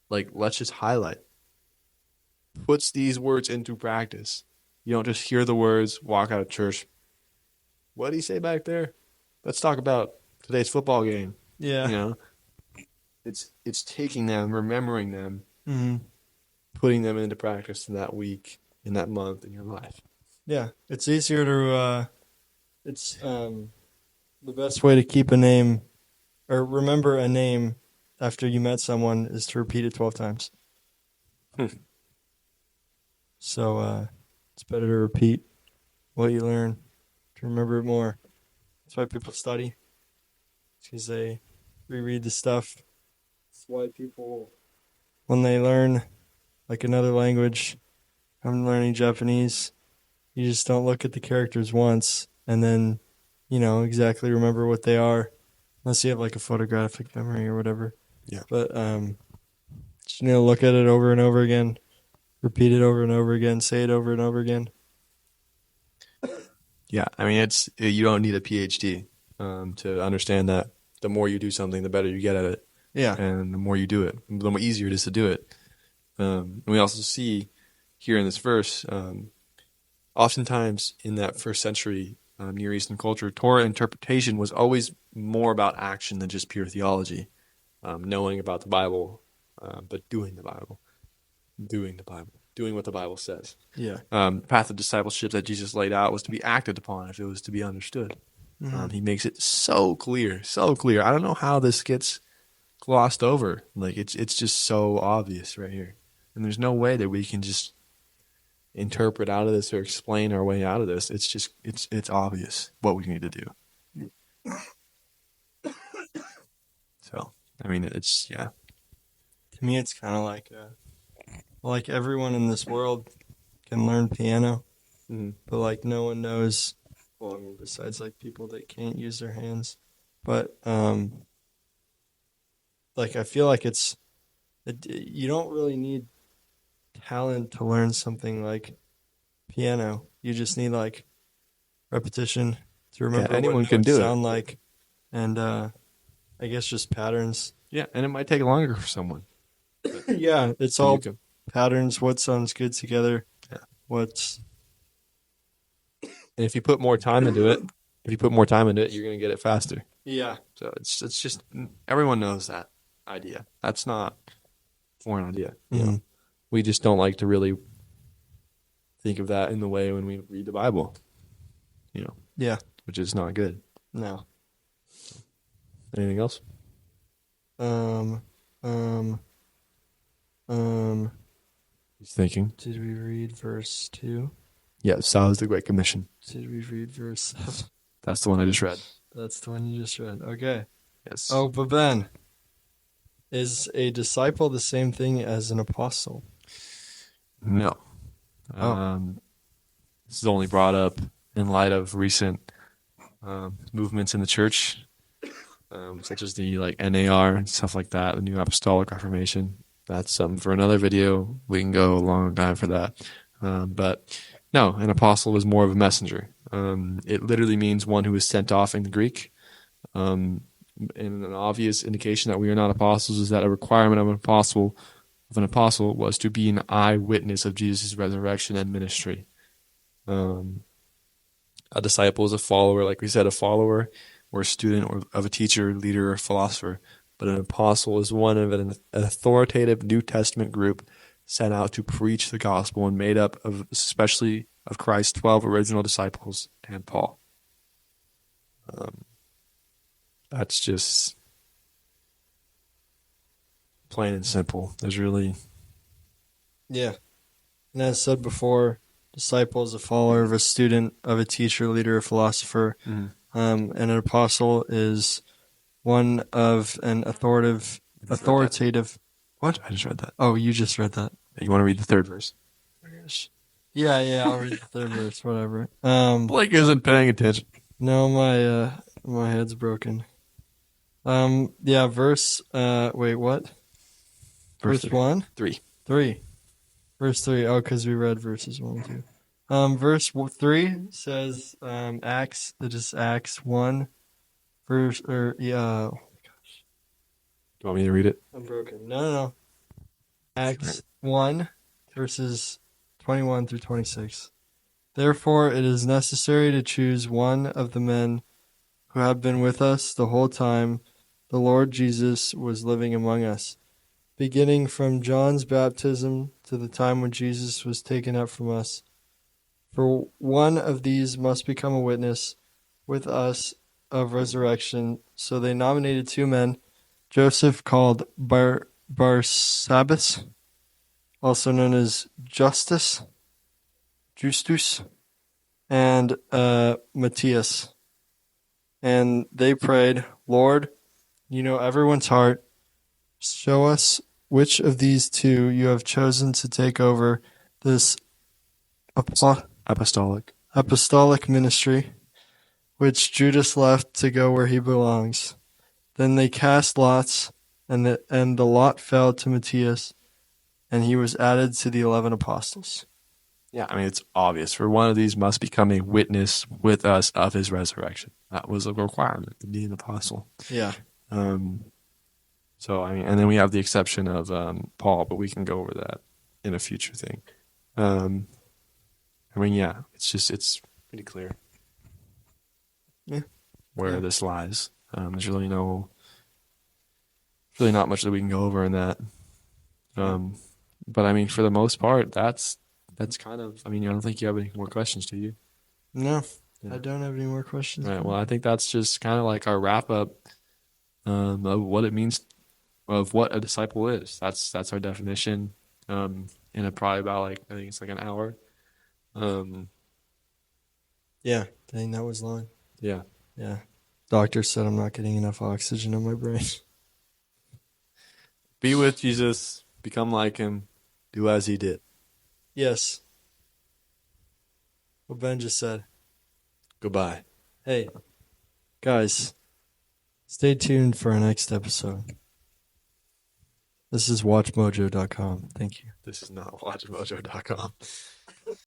Speaker 2: let's just highlight. Puts these words into practice. You don't just hear the words, walk out of church. What did he say back there? Let's talk about today's football game.
Speaker 1: Yeah.
Speaker 2: It's taking them, remembering them,
Speaker 1: Mm-hmm.
Speaker 2: putting them into practice in that week, in that month, in your life.
Speaker 1: Yeah. It's easier to, the best way to keep a name or remember a name after you met someone is to repeat it 12 times. So, it's better to repeat what you learn, to remember it more. That's why people study, because they reread the stuff. That's why people, when they learn like another language, I'm learning Japanese, you just don't look at the characters once and then, exactly remember what they are, unless you have like a photographic memory or whatever.
Speaker 2: Yeah.
Speaker 1: But just look at it over and over again, repeat it over and over again, say it over and over again.
Speaker 2: Yeah, you don't need a PhD to understand that the more you do something, the better you get at it.
Speaker 1: Yeah.
Speaker 2: And the more you do it, the more easier it is to do it. And we also see here in this verse, oftentimes in that first century, Near Eastern culture, Torah interpretation was always more about action than just pure theology, knowing about the Bible, but doing the Bible, doing what the Bible says.
Speaker 1: Yeah.
Speaker 2: The path of discipleship that Jesus laid out was to be acted upon if it was to be understood. He makes it so clear, so clear. I don't know how this gets glossed over. Like it's just so obvious right here, and there's no way that we can just interpret out of this or explain our way out of this. It's just it's obvious what we need to do. So I mean, it's yeah.
Speaker 1: To me, it's kind of like everyone in this world can learn piano, but like no one knows. Well, I mean, besides like people that can't use their hands, but like I feel like you don't really need talent to learn something like piano. You just need like repetition to remember
Speaker 2: anyone
Speaker 1: what
Speaker 2: can
Speaker 1: notes
Speaker 2: do it.
Speaker 1: sound like, and I guess just patterns.
Speaker 2: Yeah, and it might take longer for someone.
Speaker 1: Yeah, it's
Speaker 2: So
Speaker 1: all
Speaker 2: you can-
Speaker 1: patterns. What sounds good together?
Speaker 2: Yeah.
Speaker 1: What's
Speaker 2: And if you put more time into it, you're going to get it faster.
Speaker 1: yeah.
Speaker 2: So it's just everyone knows that idea. That's not a foreign idea. You know? We just don't like to really think of that in the way when we read the Bible. You know.
Speaker 1: Yeah.
Speaker 2: Which is not good.
Speaker 1: No.
Speaker 2: Anything else? He's thinking.
Speaker 1: Did we read verse 2?
Speaker 2: Yeah, so is the Great Commission.
Speaker 1: Did we read verse 7?
Speaker 2: That's the one I just read.
Speaker 1: That's the one you just read. Okay.
Speaker 2: Yes.
Speaker 1: Oh, but Ben, is a disciple the same thing as an apostle?
Speaker 2: No. This is only brought up in light of recent movements in the church, such as the like NAR and stuff like that, the New Apostolic Reformation. That's something for another video. We can go a long time for that. But no, an apostle is more of a messenger. It literally means one who is sent off in the Greek. And an obvious indication that we are not apostles is that a requirement of an apostle was to be an eyewitness of Jesus' resurrection and ministry. A disciple is a follower, like we said, a follower or a student or of a teacher, leader, or philosopher. But an apostle is one of an authoritative New Testament group sent out to preach the gospel and made up of especially of Christ's 12 original disciples and Paul. That's just plain and simple. There's really...
Speaker 1: Yeah. And as said before, disciple is a follower of a student, of a teacher, leader, or philosopher. And an apostle is one of an authoritative.
Speaker 2: What? I just read that.
Speaker 1: Oh, you just read that.
Speaker 2: You want to read the third verse?
Speaker 1: Yeah, I'll read the third verse, whatever.
Speaker 2: Blake isn't paying attention.
Speaker 1: No, my head's broken. Yeah, wait, what? Verse 1?
Speaker 2: 3.
Speaker 1: 3. Verse 3. Oh, because we read verses 1 and 2. Verse 3 says, Acts 1, verse, oh my gosh.
Speaker 2: Do you want me to read it?
Speaker 1: I'm broken. No. Acts 1, verses 21 through 26. Therefore, it is necessary to choose one of the men who have been with us the whole time the Lord Jesus was living among us, beginning from John's baptism to the time when Jesus was taken up from us. For one of these must become a witness with us of resurrection. So they nominated 2 men, Joseph called Barsabbas, also known as Justus, and Matthias. And they prayed, Lord, you know everyone's heart. Show us which of these 2 you have chosen to take over this
Speaker 2: Apostolic
Speaker 1: ministry, which Judas left to go where he belongs. Then they cast lots, and the lot fell to Matthias, and he was added to the 11 apostles.
Speaker 2: Yeah, I mean, it's obvious. For one of these must become a witness with us of his resurrection. That was a requirement to be an apostle.
Speaker 1: Yeah.
Speaker 2: So, I mean, and then we have the exception of Paul, but we can go over that in a future thing. I mean, yeah, it's pretty clear. where this lies. There's really not much that we can go over in that. But I mean, for the most part, that's kind of. I mean, I don't think you have any more questions, do you?
Speaker 1: No, I don't have any more questions.
Speaker 2: Right. Well, I think that's just kind of like our wrap up of what it means, of what a disciple is. That's our definition. In probably about I think it's like an hour.
Speaker 1: Yeah, dang, that was long.
Speaker 2: Yeah.
Speaker 1: Yeah. Doctor said I'm not getting enough oxygen in my brain.
Speaker 2: Be with Jesus, become like him, do as he did.
Speaker 1: Yes. What Ben just said.
Speaker 2: Goodbye.
Speaker 1: Hey, guys, stay tuned for our next episode. This is watchmojo.com. Thank you.
Speaker 2: This is not watchmojo.com.